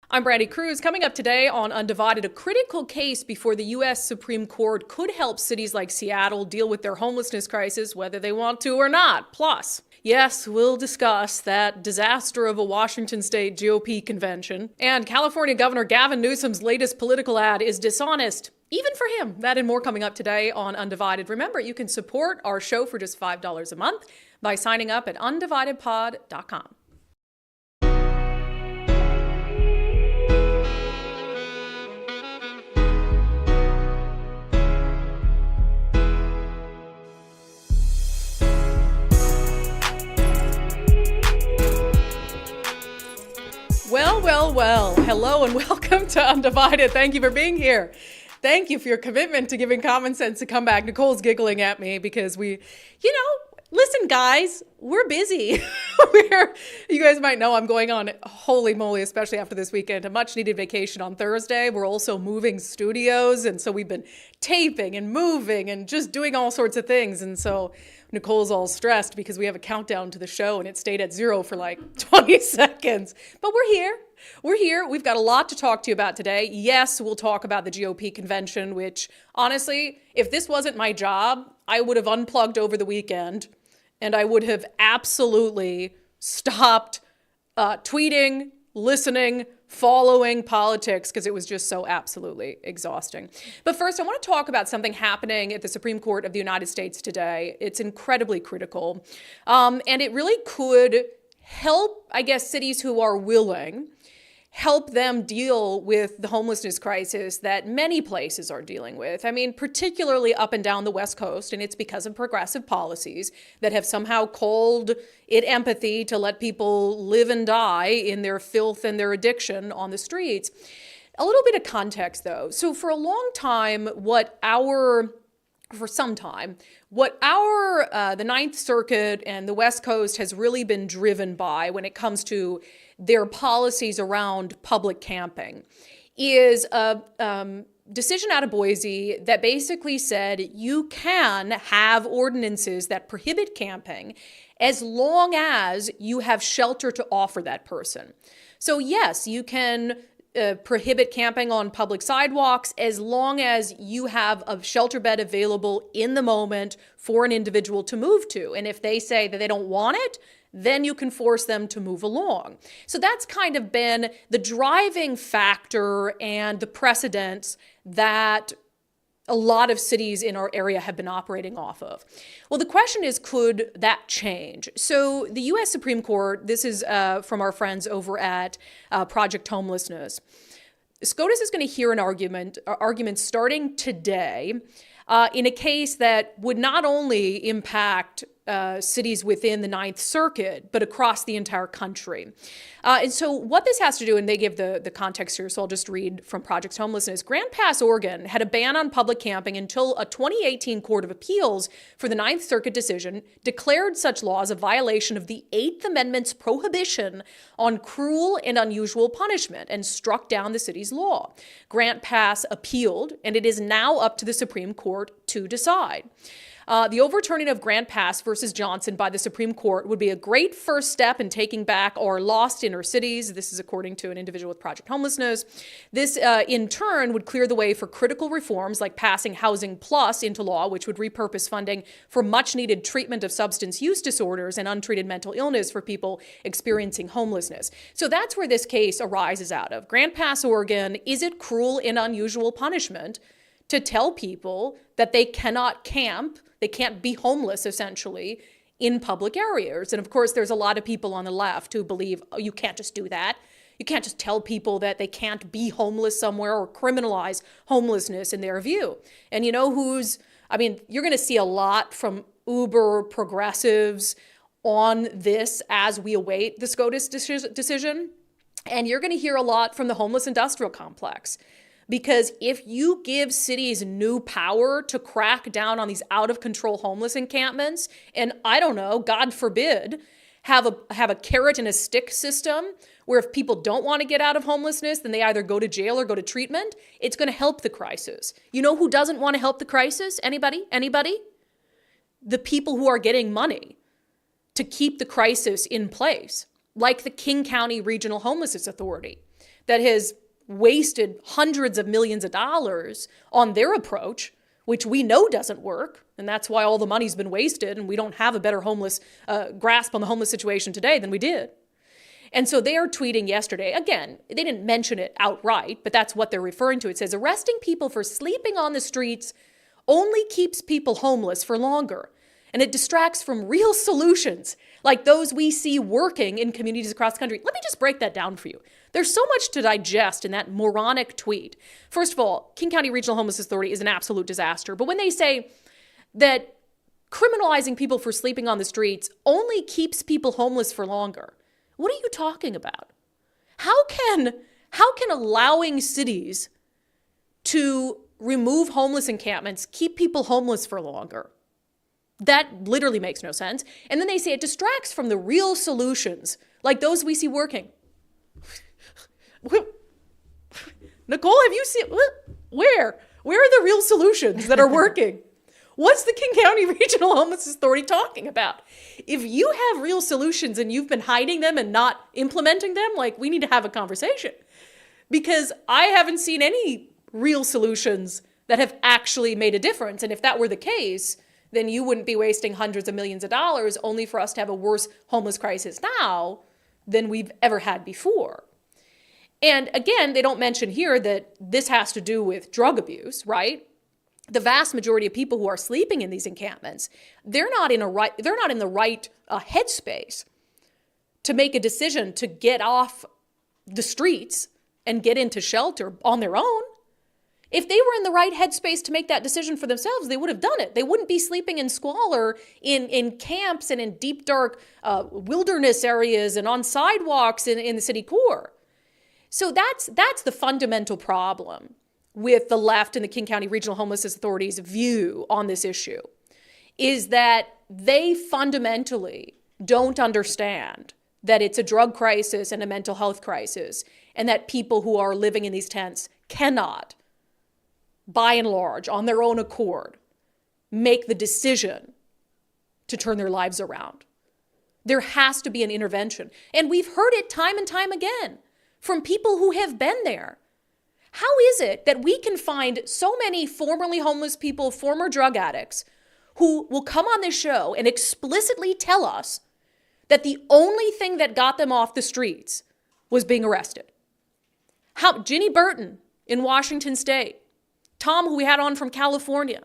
I'm Brandi Kruse. Coming up today on Undivided, a critical case before the U.S. Supreme Court could help cities like Seattle deal with their homelessness crisis, whether they want to or not. Plus, yes, we'll discuss that disaster of a Washington state GOP convention. And California Governor Gavin Newsom's latest political ad is dishonest, even for him. That and more coming up today on Undivided. Remember, you can support our show for just $5 a month by signing up at undividedpod.com. Well. Hello and welcome to Undivided. Thank you for being here. Thank you for your commitment to giving common sense a comeback. Nicole's giggling at me because listen, guys, we're busy. You guys might know I'm going on, holy moly, especially after this weekend, a much needed vacation on Thursday. We're also moving studios. And so we've been taping and moving and just doing all sorts of things. And so Nicole's all stressed because we have a countdown to the show and it stayed at 0 for like 20 seconds. But we're here. We've got a lot to talk to you about today. Yes, we'll talk about the GOP convention, which honestly, if this wasn't my job, I would have unplugged over the weekend and I would have absolutely stopped tweeting, listening, following politics because it was just so absolutely exhausting. But first, I want to talk about something happening at the Supreme Court of the United States today. It's incredibly critical, and it really could help, I guess, cities who are willing, help them deal with the homelessness crisis that many places are dealing with. I mean, particularly up and down the West Coast, and it's because of progressive policies that have somehow called it empathy to let people live and die in their filth and their addiction on the streets. A little bit of context, though. So for a long time, the Ninth Circuit and the West Coast has really been driven by when it comes to their policies around public camping is a decision out of Boise that basically said you can have ordinances that prohibit camping as long as you have shelter to offer that person. So yes, you can prohibit camping on public sidewalks as long as you have a shelter bed available in the moment for an individual to move to. And if they say that they don't want it, then you can force them to move along. So that's kind of been the driving factor and the precedents that a lot of cities in our area have been operating off of. Well, the question is, could that change? So the U.S. Supreme Court, this is from our friends over at Project Homelessness. SCOTUS is going to hear an argument starting today in a case that would not only impact cities within the Ninth Circuit, but across the entire country. And so what this has to do, and they give the context here, so I'll just read from Project Homelessness. Grant Pass, Oregon had a ban on public camping until a 2018 Court of Appeals for the Ninth Circuit decision declared such laws a violation of the Eighth Amendment's prohibition on cruel and unusual punishment and struck down the city's law. Grant Pass appealed, and it is now up to the Supreme Court to decide. The overturning of Grant Pass versus Johnson by the Supreme Court would be a great first step in taking back our lost inner cities. This is according to an individual with Project Homelessness. This, in turn, would clear the way for critical reforms like passing Housing Plus into law, which would repurpose funding for much-needed treatment of substance use disorders and untreated mental illness for people experiencing homelessness. So that's where this case arises out of. Grant Pass, Oregon, is it cruel and unusual punishment to tell people that they cannot camp, they can't be homeless, essentially, in public areas? And of course, there's a lot of people on the left who believe, oh, you can't just do that. You can't just tell people that they can't be homeless somewhere or criminalize homelessness in their view. And you know you're going to see a lot from uber progressives on this as we await the SCOTUS decision. And you're going to hear a lot from the homeless industrial complex. Because if you give cities new power to crack down on these out-of-control homeless encampments, and I don't know, God forbid, have a carrot and a stick system where if people don't want to get out of homelessness, then they either go to jail or go to treatment, it's going to help the crisis. You know who doesn't want to help the crisis? Anybody? The people who are getting money to keep the crisis in place, like the King County Regional Homelessness Authority. that has wasted hundreds of millions of dollars on their approach, which we know doesn't work. And that's why all the money's been wasted, and we don't have a better grasp on the homeless situation today than we did. And so they are tweeting yesterday, again, they didn't mention it outright, but that's what they're referring to. It says, arresting people for sleeping on the streets only keeps people homeless for longer, and it distracts from real solutions like those we see working in communities across the country. Let me just break that down for you. There's so much to digest in that moronic tweet. First of all, King County Regional Homeless Authority is an absolute disaster. But when they say that criminalizing people for sleeping on the streets only keeps people homeless for longer, what are you talking about? How can allowing cities to remove homeless encampments keep people homeless for longer? That literally makes no sense. And then they say it distracts from the real solutions, like those we see working. Nicole, have you seen, where are the real solutions that are working? What's the King County Regional Homeless Authority talking about? If you have real solutions and you've been hiding them and not implementing them, like, we need to have a conversation. Because I haven't seen any real solutions that have actually made a difference. And if that were the case, then you wouldn't be wasting hundreds of millions of dollars only for us to have a worse homeless crisis now than we've ever had before. And again, they don't mention here that this has to do with drug abuse, right? The vast majority of people who are sleeping in these encampments, they're not in the right headspace to make a decision to get off the streets and get into shelter on their own. If they were in the right headspace to make that decision for themselves, they would have done it. They wouldn't be sleeping in squalor in camps and in deep, dark wilderness areas and on sidewalks in the city core. So that's the fundamental problem with the left and the King County Regional Homelessness Authority's view on this issue, is that they fundamentally don't understand that it's a drug crisis and a mental health crisis, and that people who are living in these tents cannot, by and large, on their own accord, make the decision to turn their lives around. There has to be an intervention. And we've heard it time and time again from people who have been there. How is it that we can find so many formerly homeless people, former drug addicts, who will come on this show and explicitly tell us that the only thing that got them off the streets was being arrested? How Ginny Burton in Washington State, Tom, who we had on from California.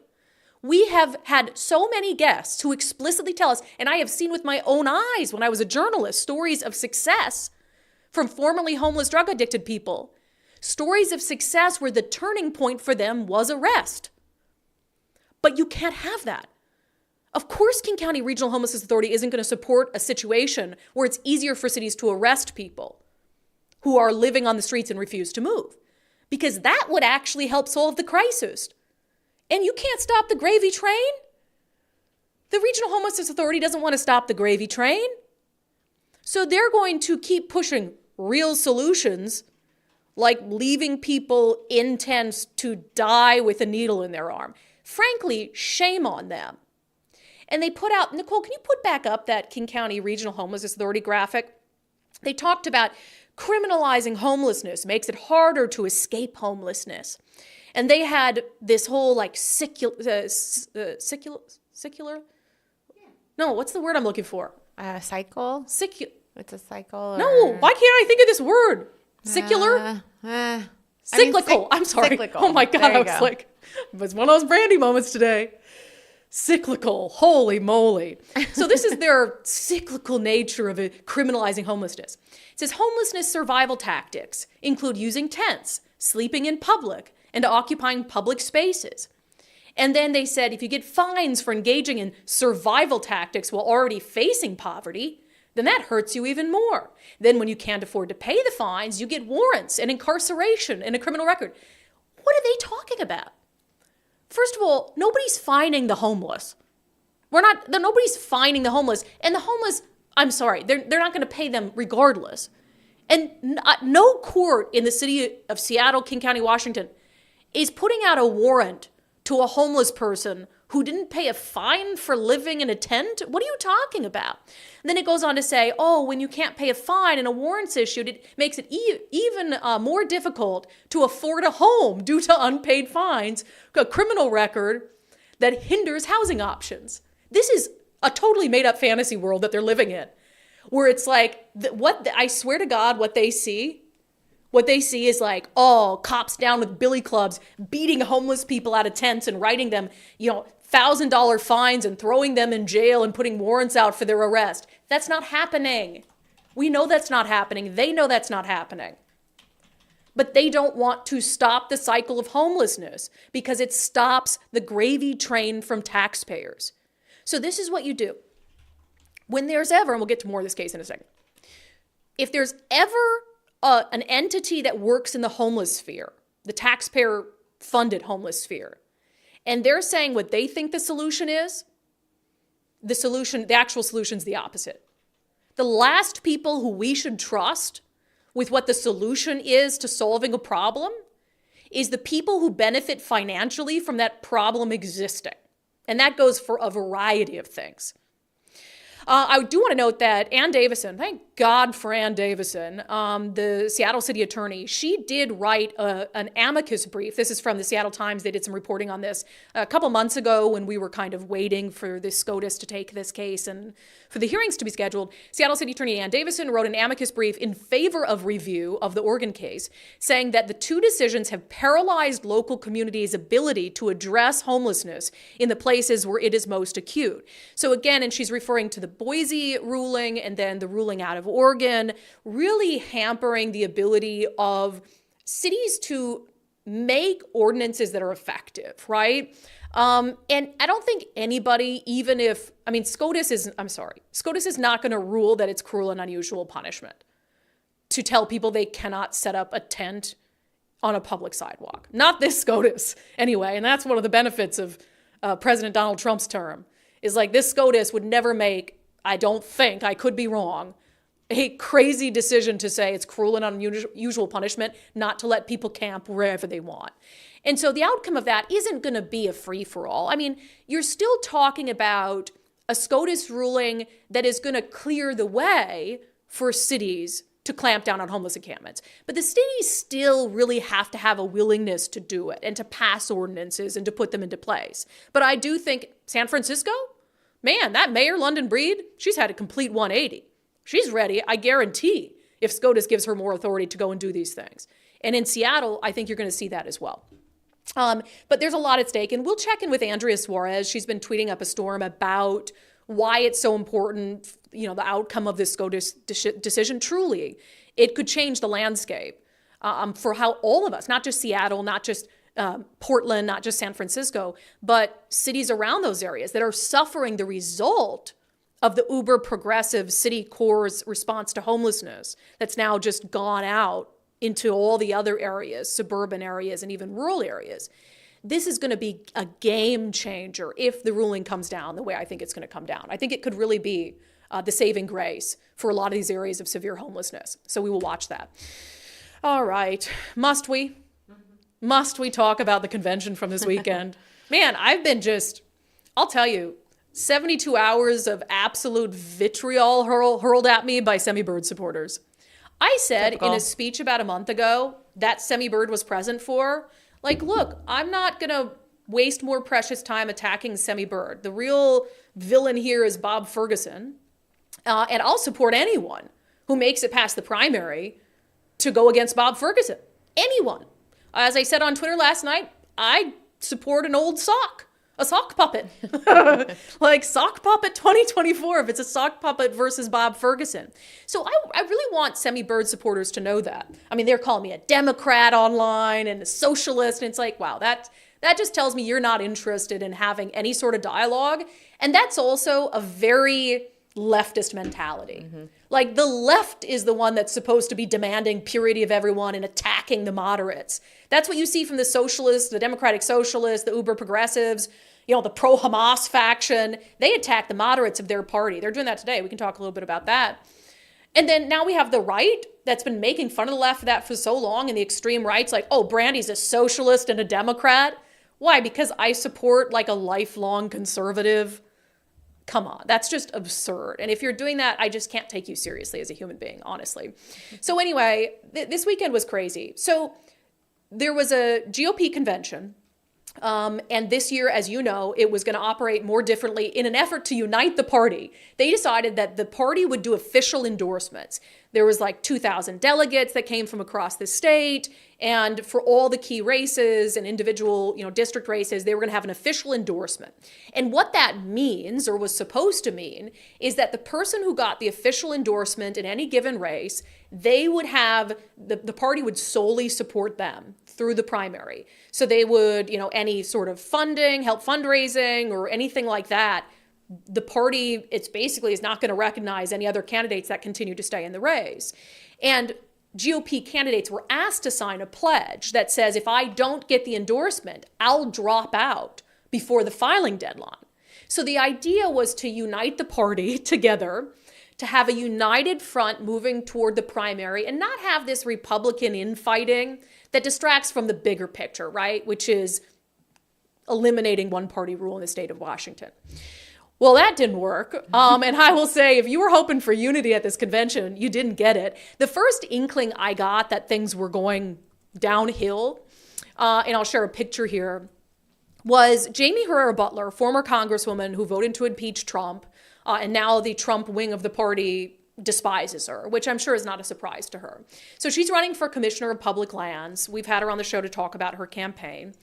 We have had so many guests who explicitly tell us, and I have seen with my own eyes when I was a journalist, stories of success from formerly homeless drug addicted people. Stories of success where the turning point for them was arrest. But you can't have that. Of course, King County Regional Homelessness Authority isn't going to support a situation where it's easier for cities to arrest people who are living on the streets and refuse to move, because that would actually help solve the crisis. And you can't stop the gravy train. The Regional Homelessness Authority doesn't want to stop the gravy train. So they're going to keep pushing real solutions, like leaving people in tents to die with a needle in their arm. Frankly, shame on them. And they put out, Nicole, can you put back up that King County Regional Homelessness Authority graphic? They talked about criminalizing homelessness makes it harder to escape homelessness. And they had this whole secular? No, what's the word I'm looking for? Cycle? It's a cycle? No, why can't I think of this word? Secular? Cyclical. I'm sorry. Cyclical. Oh my God, I was like, it was one of those Brandi moments today. Cyclical. Holy moly. So this is their cyclical nature of criminalizing homelessness. It says homelessness survival tactics include using tents, sleeping in public, and occupying public spaces. And then they said if you get fines for engaging in survival tactics while already facing poverty, then that hurts you even more. Then when you can't afford to pay the fines, you get warrants and incarceration and a criminal record. What are they talking about? First of all, nobody's fining the homeless. Nobody's fining the homeless. And the homeless, I'm sorry, they're not going to pay them regardless. And no court in the city of Seattle, King County, Washington, is putting out a warrant to a homeless person who didn't pay a fine for living in a tent? What are you talking about? And then it goes on to say, oh, when you can't pay a fine and a warrant's issued, it makes it even more difficult to afford a home due to unpaid fines, a criminal record that hinders housing options. This is a totally made up fantasy world that they're living in, where it's like, I swear to God, what they see is like, oh, cops down with billy clubs, beating homeless people out of tents and writing them, $1,000 fines and throwing them in jail and putting warrants out for their arrest. That's not happening. We know that's not happening. They know that's not happening. But they don't want to stop the cycle of homelessness because it stops the gravy train from taxpayers. So this is what you do. When there's ever, and we'll get to more of this case in a second, if there's ever an entity that works in the homeless sphere, the taxpayer-funded homeless sphere, and they're saying what they think the solution is, the actual solution's the opposite. The last people who we should trust with what the solution is to solving a problem is the people who benefit financially from that problem existing. And that goes for a variety of things. I do want to note that Ann Davison, thank God for Ann Davison, the Seattle city attorney, she did write an amicus brief. This is from the Seattle Times. They did some reporting on this a couple months ago when we were kind of waiting for the SCOTUS to take this case and for the hearings to be scheduled. Seattle city attorney Ann Davison wrote an amicus brief in favor of review of the Oregon case, saying that the two decisions have paralyzed local communities' ability to address homelessness in the places where it is most acute. So again, and she's referring to the Boise ruling and then the ruling out of Oregon, really hampering the ability of cities to make ordinances that are effective, right? And I don't think anybody, even if, SCOTUS is not going to rule that it's cruel and unusual punishment to tell people they cannot set up a tent on a public sidewalk. Not this SCOTUS, anyway. And that's one of the benefits of President Donald Trump's term, is like this SCOTUS would never make, I don't think, I could be wrong, a crazy decision to say it's cruel and unusual punishment not to let people camp wherever they want. And so the outcome of that isn't going to be a free-for-all. You're still talking about a SCOTUS ruling that is going to clear the way for cities to clamp down on homeless encampments. But the cities still really have to have a willingness to do it and to pass ordinances and to put them into place. But I do think San Francisco, man, that mayor, London Breed, she's had a complete 180. She's ready, I guarantee, if SCOTUS gives her more authority to go and do these things. And in Seattle, I think you're going to see that as well. But there's a lot at stake, and we'll check in with Andrea Suarez. She's been tweeting up a storm about why it's so important, the outcome of this SCOTUS decision. Truly, it could change the landscape for how all of us, not just Seattle, not just Portland, not just San Francisco, but cities around those areas that are suffering the result of the uber progressive city core's response to homelessness that's now just gone out into all the other areas, suburban areas and even rural areas. This is going to be a game changer if the ruling comes down the way I think it's going to come down. I think it could really be the saving grace for a lot of these areas of severe homelessness. So we will watch that. All right. Must we? Must we talk about the convention from this weekend? Man, I'll tell you, 72 hours of absolute vitriol hurled at me by Semi Bird supporters. I said in a speech about a month ago that Semi Bird was present for, look, I'm not going to waste more precious time attacking Semi Bird. The real villain here is Bob Ferguson. And I'll support anyone who makes it past the primary to go against Bob Ferguson. Anyone. As I said on Twitter last night, I support an old sock. A sock puppet. Sock puppet 2024 if it's a sock puppet versus Bob Ferguson. So I really want Semi Bird supporters to know that. They're calling me a Democrat online and a socialist. And it's like, wow, that just tells me you're not interested in having any sort of dialogue. And that's also a very leftist mentality. Mm-hmm. The left is the one that's supposed to be demanding purity of everyone and attacking the moderates. That's what you see from the socialists, the democratic socialists, the uber progressives, the pro-Hamas faction. They attack the moderates of their party. They're doing that today. We can talk a little bit about that. And then now we have the right that's been making fun of the left for that for so long, and the extreme right's like, oh, Brandi's a socialist and a Democrat. Why? Because I support like a lifelong conservative. Come on, that's just absurd. And if you're doing that, I just can't take you seriously as a human being, honestly. So anyway, this weekend was crazy. So there was a GOP convention. And this year, as you know, it was going to operate more differently in an effort to unite the party. They decided that the party would do official endorsements. There was like 2,000 delegates that came from across the state. And for all the key races and individual, district races, they were going to have an official endorsement. And what that means, or was supposed to mean, is that the person who got the official endorsement in any given race, they would have, the party would solely support them through the primary. So they would, any sort of funding, help fundraising, or anything like that, the party, it's basically is not going to recognize any other candidates that continue to stay in the race. And GOP candidates were asked to sign a pledge that says, if I don't get the endorsement, I'll drop out before the filing deadline. So the idea was to unite the party together, to have a united front moving toward the primary and not have this Republican infighting that distracts from the bigger picture, right? Which is eliminating one-party rule in the state of Washington. Well, that didn't work. And I will say, if you were hoping for unity at this convention, you didn't get it. The first inkling I got that things were going downhill, and I'll share a picture here, was Jamie Herrera Butler, former congresswoman who voted to impeach Trump, and now the Trump wing of the party despises her, which I'm sure is not a surprise to her. So she's running for commissioner of public lands. We've had her on the show to talk about her campaign.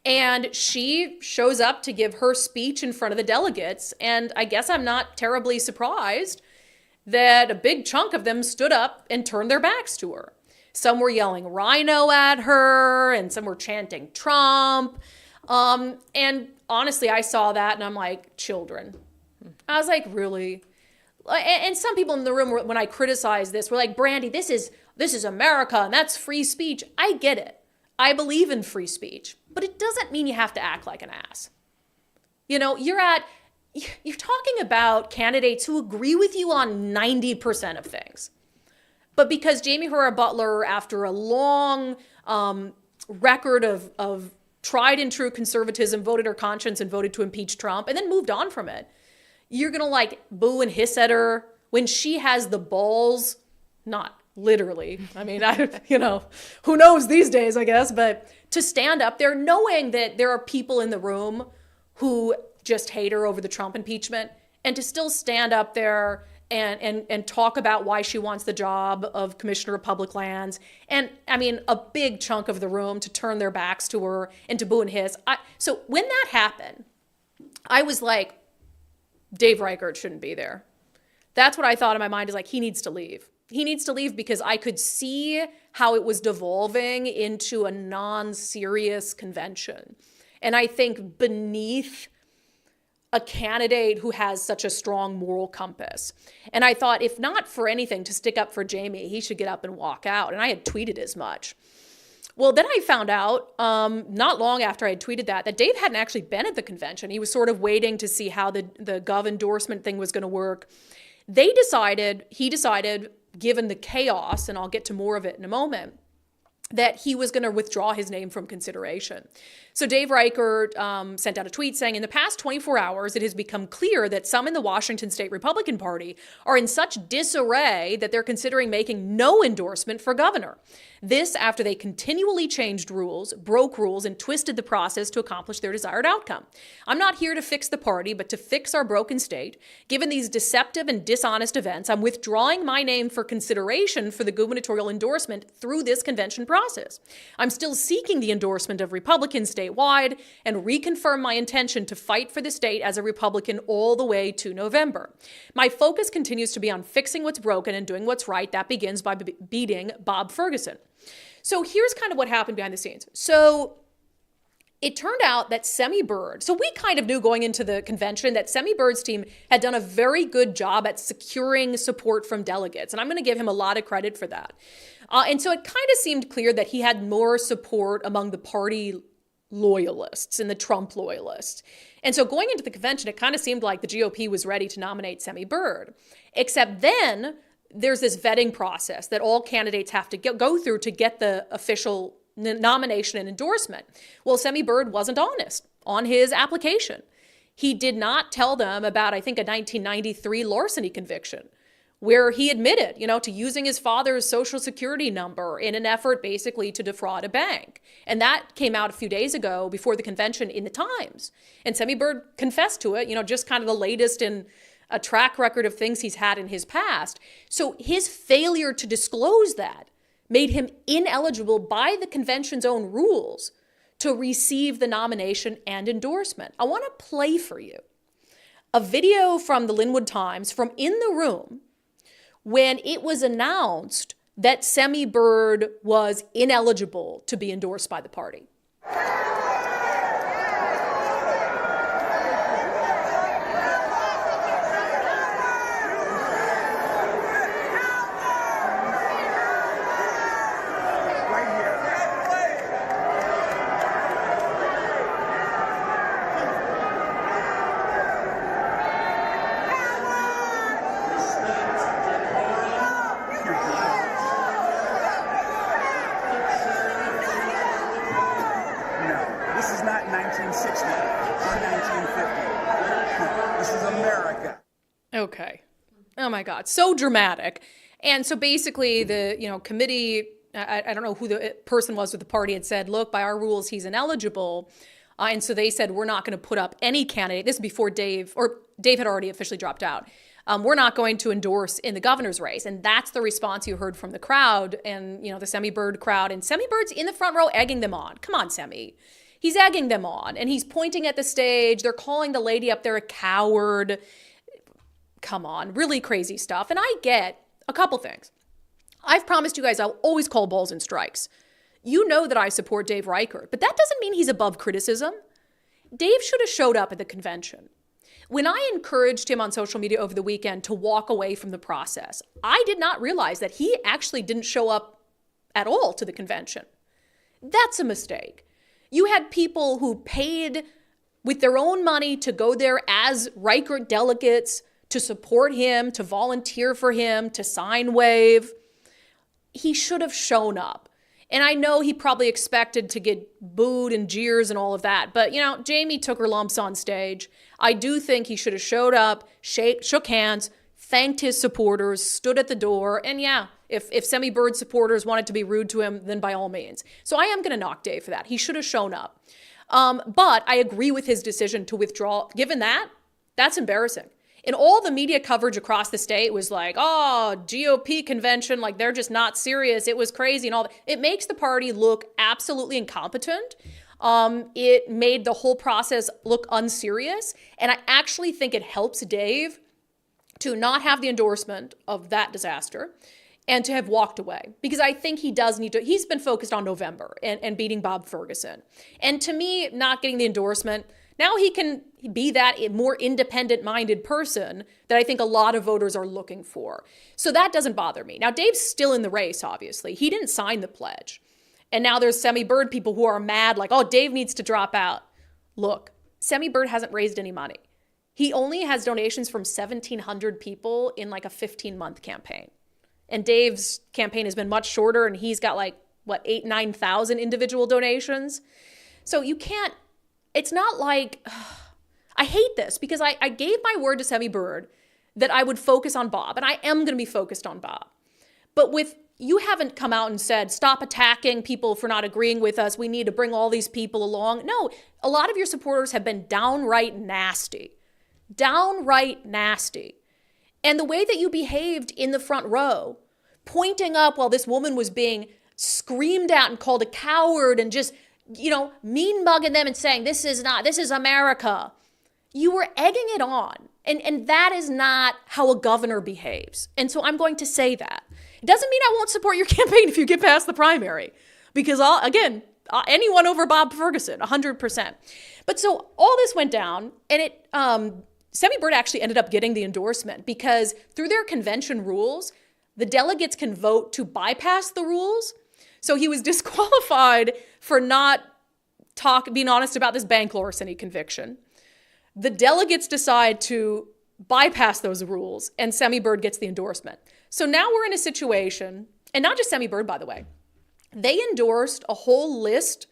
And she shows up to give her speech in front of the delegates. And I guess I'm not terribly surprised that a big chunk of them stood up and turned their backs to her. Some were yelling rhino at her, and some were chanting Trump. And honestly, I saw that and I'm like, children. I was like, really? And some people in the room, when I criticized this, were like, Brandi, this is America and that's free speech. I get it. I believe in free speech, but it doesn't mean you have to act like an ass. You're talking about candidates who agree with you on 90% of things. But because Jamie Herrera Butler, after a long record of tried and true conservatism, voted her conscience and voted to impeach Trump and then moved on from it, you're going to boo and hiss at her when she has the balls, not literally. I mean, who knows these days, I guess, but to stand up there knowing that there are people in the room who just hate her over the Trump impeachment, and to still stand up there and talk about why she wants the job of Commissioner of Public Lands. And I mean, a big chunk of the room to turn their backs to her and to boo and hiss. So when that happened, I was like, Dave Reichert shouldn't be there. That's what I thought in my mind, is like, he needs to leave. He needs to leave because I could see how it was devolving into a non-serious convention. And I think beneath a candidate who has such a strong moral compass. And I thought, if not for anything, to stick up for Jamie, he should get up and walk out. And I had tweeted as much. Well, then I found out, not long after I had tweeted that Dave hadn't actually been at the convention. He was sort of waiting to see how the Gov endorsement thing was going to work. He decided, given the chaos, and I'll get to more of it in a moment, that he was going to withdraw his name from consideration. So Dave Reichert sent out a tweet saying, in the past 24 hours, it has become clear that some in the Washington State Republican Party are in such disarray that they're considering making no endorsement for governor. This after they continually changed rules, broke rules, and twisted the process to accomplish their desired outcome. I'm not here to fix the party, but to fix our broken state. Given these deceptive and dishonest events, I'm withdrawing my name for consideration for the gubernatorial endorsement through this convention process. I'm still seeking the endorsement of Republicans statewide and reconfirm my intention to fight for the state as a Republican all the way to November. My focus continues to be on fixing what's broken and doing what's right. That begins by beating Bob Ferguson. So here's kind of what happened behind the scenes. So it turned out that Semi Bird, so we kind of knew going into the convention that Semi Bird's team had done a very good job at securing support from delegates. And I'm going to give him a lot of credit for that. And so it kind of seemed clear that he had more support among the party loyalists and the Trump loyalists. And so going into the convention, it kind of seemed like the GOP was ready to nominate Semi Bird. Except then there's this vetting process that all candidates have to go through to get the official nomination and endorsement. Well, Semi Bird wasn't honest on his application. He did not tell them about, I think, a 1993 larceny conviction where he admitted, to using his father's social security number in an effort basically to defraud a bank. And that came out a few days ago before the convention in the Times. And Semi Bird confessed to it, just kind of the latest in a track record of things he's had in his past. So his failure to disclose that made him ineligible by the convention's own rules to receive the nomination and endorsement. I want to play for you a video from the Linwood Times from in the room when it was announced that Semi Bird was ineligible to be endorsed by the party. Okay. Oh my God. So dramatic. And so basically the, committee, I don't know who the person was with the party, had said, look, by our rules, he's ineligible. And so they said, we're not going to put up any candidate. This is before Dave had already officially dropped out. We're not going to endorse in the governor's race. And that's the response you heard from the crowd and, the Semi Bird crowd. And Semi Bird's in the front row egging them on. Come on, Semi. He's egging them on. And he's pointing at the stage. They're calling the lady up there a coward. Come on, really crazy stuff. And I get a couple things. I've promised you guys I'll always call balls and strikes. You know that I support Dave Reichert, but that doesn't mean he's above criticism. Dave should have showed up at the convention. When I encouraged him on social media over the weekend to walk away from the process, I did not realize that he actually didn't show up at all to the convention. That's a mistake. You had people who paid with their own money to go there as Reichert delegates, to support him, to volunteer for him, to sign wave. He should have shown up. And I know he probably expected to get booed and jeers and all of that. But, Jamie took her lumps on stage. I do think he should have showed up, shook hands, thanked his supporters, stood at the door. And yeah, if Semi Bird supporters wanted to be rude to him, then by all means. So I am going to knock Dave for that. He should have shown up. But I agree with his decision to withdraw. Given that, that's embarrassing. And all the media coverage across the state was like, GOP convention, like they're just not serious. It was crazy and all that. It makes the party look absolutely incompetent. It made the whole process look unserious. And I actually think it helps Dave to not have the endorsement of that disaster and to have walked away. Because I think he does need to, he's been focused on November and beating Bob Ferguson. And to me, not getting the endorsement, now he can be that more independent-minded person that I think a lot of voters are looking for. So that doesn't bother me. Now, Dave's still in the race, obviously. He didn't sign the pledge. And now there's Semi Bird people who are mad, like, Dave needs to drop out. Look, Semi Bird hasn't raised any money. He only has donations from 1,700 people in like a 15-month campaign. And Dave's campaign has been much shorter, and he's got 9,000 individual donations. So you can't, it's not like, I hate this because I gave my word to Semi Bird that I would focus on Bob, and I am going to be focused on Bob. But you haven't come out and said, stop attacking people for not agreeing with us. We need to bring all these people along. No, a lot of your supporters have been downright nasty. Downright nasty. And the way that you behaved in the front row, pointing up while this woman was being screamed at and called a coward and just, mean mugging them and saying, this is America. You were egging it on. And that is not how a governor behaves. And so I'm going to say that. It doesn't mean I won't support your campaign if you get past the primary. Because, anyone over Bob Ferguson, 100%. But so all this went down, and Semi Bird actually ended up getting the endorsement because through their convention rules, the delegates can vote to bypass the rules. So he was disqualified for not being honest about this bank larceny conviction. The delegates decide to bypass those rules, and Semi Bird gets the endorsement. So now we're in a situation, and not just Semi Bird, by the way. They endorsed a whole list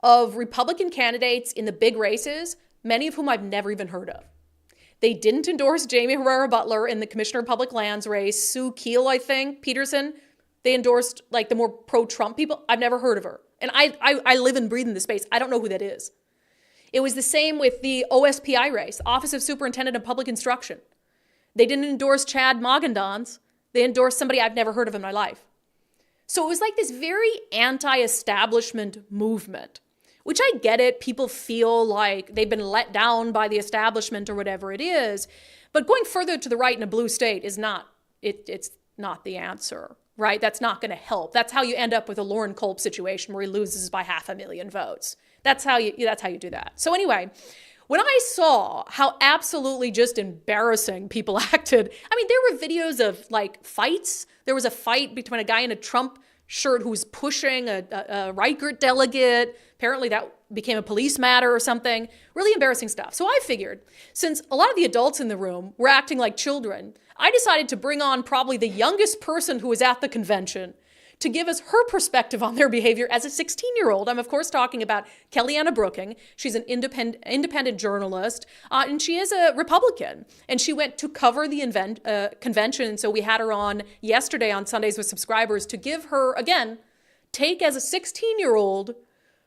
of Republican candidates in the big races, many of whom I've never even heard of. They didn't endorse Jamie Herrera Butler in the Commissioner of Public Lands race. Sue Keel, I think, Peterson. They endorsed like the more pro-Trump people. I've never heard of her. And I live and breathe in this space. I don't know who that is. It was the same with the OSPI race, Office of Superintendent of Public Instruction. They didn't endorse Chad Mogandans. They endorsed somebody I've never heard of in my life. So it was like this very anti-establishment movement, which I get it. People feel like they've been let down by the establishment or whatever it is. But going further to the right in a blue state is not, it's not the answer, right? That's not going to help. That's how you end up with a Lauren Culp situation where he loses by 500,000 votes. That's how you do that. So anyway, when I saw how absolutely just embarrassing people acted, I mean, there were videos of like fights. There was a fight between a guy in a Trump shirt who was pushing a Reichert delegate. Apparently that became a police matter or something. Really embarrassing stuff. So I figured, since a lot of the adults in the room were acting like children, I decided to bring on probably the youngest person who was at the convention to give us her perspective on their behavior as a 16-year-old. I'm, of course, talking about Kellyanna Brooking. She's an independent journalist, and she is a Republican. And she went to cover the convention, so we had her on yesterday on Sundays with Subscribers to give her, again, take as a 16-year-old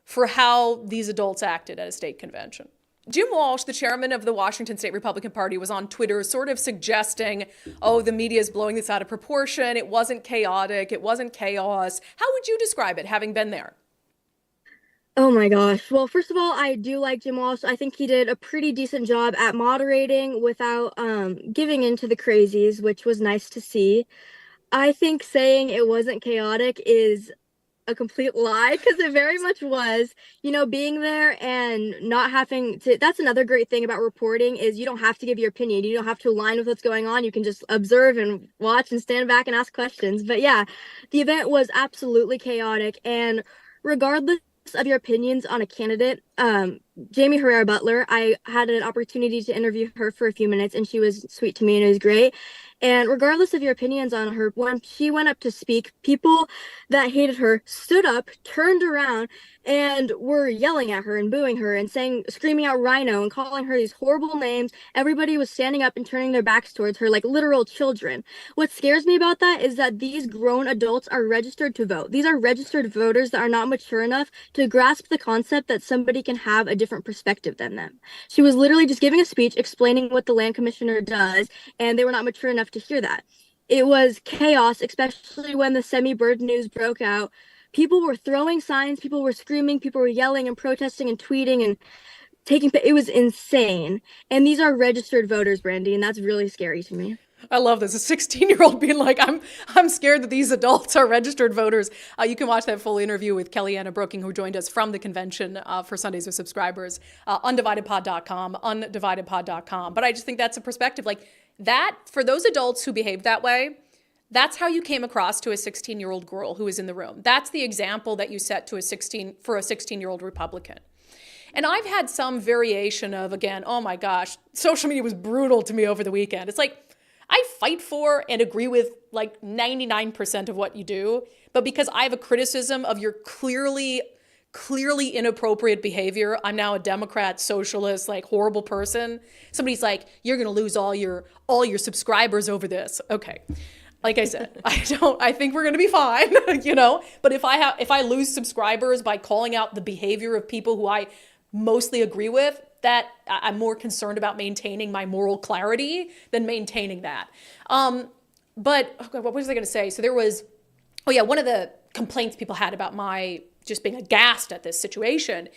for how these adults acted at a state convention. Jim Walsh, the chairman of the Washington State Republican Party, was on Twitter sort of suggesting, oh, the media is blowing this out of proportion. It wasn't chaotic. It wasn't chaos. How would you describe it, having been there? Oh my gosh. Well, first of all, I do like Jim Walsh. I think he did a pretty decent job at moderating without giving in to the crazies, which was nice to see. I think saying it wasn't chaotic is a complete lie, because it very much was. Being there and not having to, that's another great thing about reporting, is you don't have to give your opinion. You don't have to align with what's going on. You can just observe and watch and stand back and ask questions. But yeah, the event was absolutely chaotic. And regardless of your opinions on a candidate, Jamie Herrera Butler, I had an opportunity to interview her for a few minutes, and she was sweet to me and it was great. And regardless of your opinions on her, when she went up to speak, people that hated her stood up, turned around, and were yelling at her and booing her and screaming out "Rhino" and calling her these horrible names. Everybody was standing up and turning their backs towards her like literal children. What scares me about that is that these grown adults are registered to vote. These are registered voters that are not mature enough to grasp the concept that somebody can have a different perspective than them. She was literally just giving a speech explaining what the land commissioner does, and they were not mature enough to hear that. It was chaos, especially when the semi-bird news broke out. People were throwing signs, people were screaming, people were yelling and protesting and tweeting and it was insane. And these are registered voters, Brandi, and that's really scary to me. I love this. A 16-year-old being like, I'm scared that these adults are registered voters. You can watch that full interview with Kellyanna Brooking, who joined us from the convention for Sundays with Subscribers, undividedpod.com, undividedpod.com. But I just think that's a perspective like that for those adults who behave that way. That's how you came across to a 16-year-old girl who was in the room. That's the example that you set to a 16-year-old Republican. And I've had some variation of, again, oh my gosh, social media was brutal to me over the weekend. It's like, I fight for and agree with like 99% of what you do, but because I have a criticism of your clearly inappropriate behavior, I'm now a Democrat, socialist, like horrible person. Somebody's like, you're going to lose all your subscribers over this. Okay. Like I said, I think we're going to be fine, but if I lose subscribers by calling out the behavior of people who I mostly agree with, that I'm more concerned about maintaining my moral clarity than maintaining that. But what was I going to say? So there was, one of the complaints people had about my just being aghast at this situation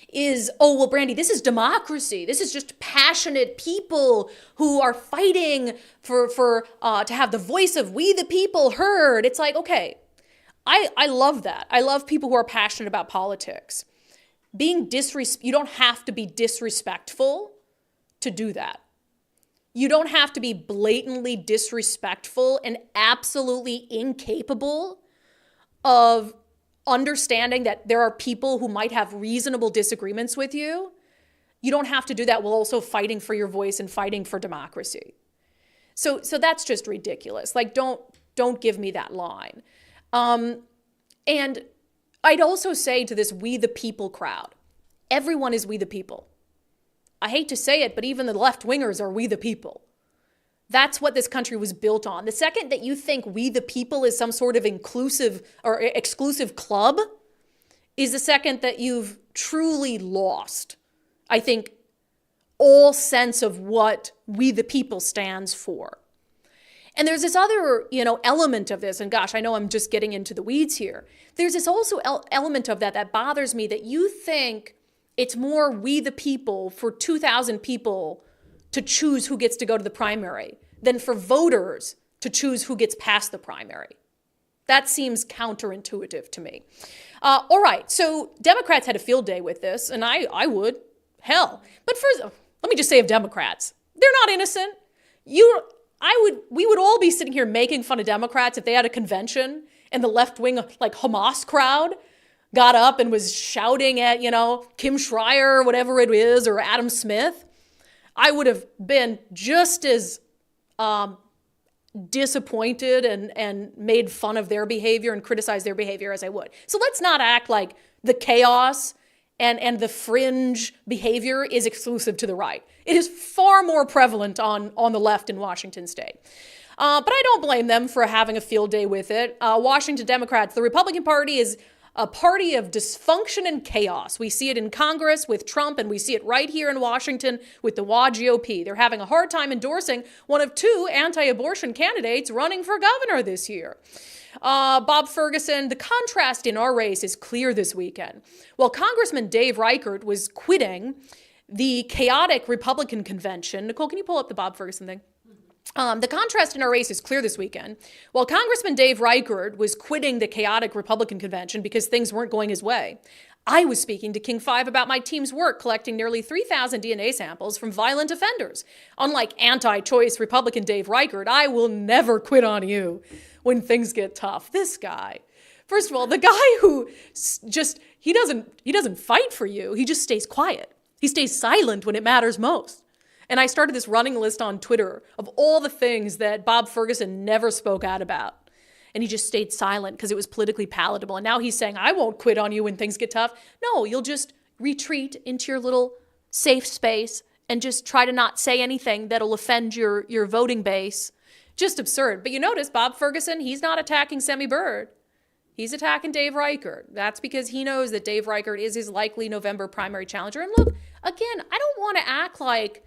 is, oh, well, Brandi, this is democracy. This is just passionate people who are fighting for to have the voice of we the people heard. It's like, okay, I love that. I love people who are passionate about politics. You don't have to be disrespectful to do that. You don't have to be blatantly disrespectful and absolutely incapable of understanding that there are people who might have reasonable disagreements with you. You don't have to do that while also fighting for your voice and fighting for democracy. So that's just ridiculous. Like, don't give me that line. And I'd also say to this we the people crowd, everyone is we the people. I hate to say it, but even the left-wingers are we the people. That's what this country was built on. The second that you think we the people is some sort of inclusive or exclusive club is the second that you've truly lost, I think, all sense of what we the people stands for. And there's this other, element of this, and gosh, I know I'm just getting into the weeds here. There's this also element of that bothers me, that you think it's more we the people for 2,000 people to choose who gets to go to the primary than for voters to choose who gets past the primary. That seems counterintuitive to me. All right, so Democrats had a field day with this, and I would. Hell. But first, let me just say of Democrats, they're not innocent. We would all be sitting here making fun of Democrats if they had a convention and the left-wing, like Hamas crowd got up and was shouting at, Kim Schreier or whatever it is, or Adam Smith. I would have been just as disappointed and made fun of their behavior and criticized their behavior as I would. So let's not act like the chaos and the fringe behavior is exclusive to the right. It is far more prevalent on the left in Washington state. But I don't blame them for having a field day with it. Washington Democrats, the Republican Party is a party of dysfunction and chaos. We see it in Congress with Trump, and we see it right here in Washington with the WA GOP. They're having a hard time endorsing one of two anti-abortion candidates running for governor this year. Bob Ferguson, the contrast in our race is clear this weekend. While Congressman Dave Reichert was quitting the chaotic Republican convention, Nicole, can you pull up the Bob Ferguson thing? The contrast in our race is clear this weekend. While Congressman Dave Reichert was quitting the chaotic Republican convention because things weren't going his way, I was speaking to King 5 about my team's work collecting nearly 3,000 DNA samples from violent offenders. Unlike anti-choice Republican Dave Reichert, I will never quit on you when things get tough. This guy. First of all, the guy who he doesn't fight for you. He just stays quiet. He stays silent when it matters most. And I started this running list on Twitter of all the things that Bob Ferguson never spoke out about. And he just stayed silent because it was politically palatable. And now he's saying, I won't quit on you when things get tough. No, you'll just retreat into your little safe space and just try to not say anything that'll offend your voting base. Just absurd. But you notice Bob Ferguson, he's not attacking Semi Bird. He's attacking Dave Reichert. That's because he knows that Dave Reichert is his likely November primary challenger. And look, again, I don't want to act like,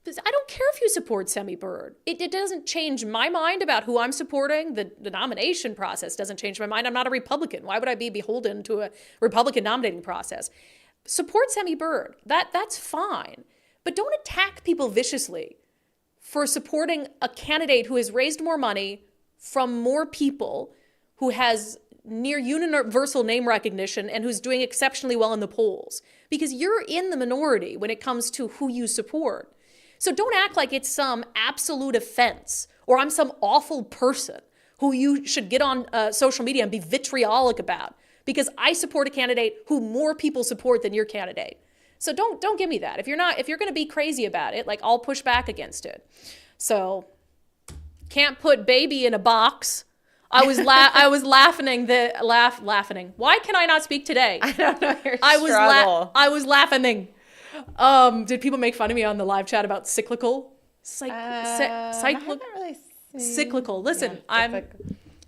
I don't care if you support Semi Bird. It doesn't change my mind about who I'm supporting. The nomination process doesn't change my mind. I'm not a Republican. Why would I be beholden to a Republican nominating process? Support Semi Bird. That's fine. But don't attack people viciously for supporting a candidate who has raised more money from more people, who has near universal name recognition, and who's doing exceptionally well in the polls. Because you're in the minority when it comes to who you support. So don't act like it's some absolute offense or I'm some awful person who you should get on social media and be vitriolic about because I support a candidate who more people support than your candidate. So don't give me that. If you're going to be crazy about it, like, I'll push back against it. So can't put baby in a box. I was laughing. Why can I not speak today? I don't know your struggle. I was laughing. Did people make fun of me on the live chat about cyclical? Cyclical. Listen, yeah,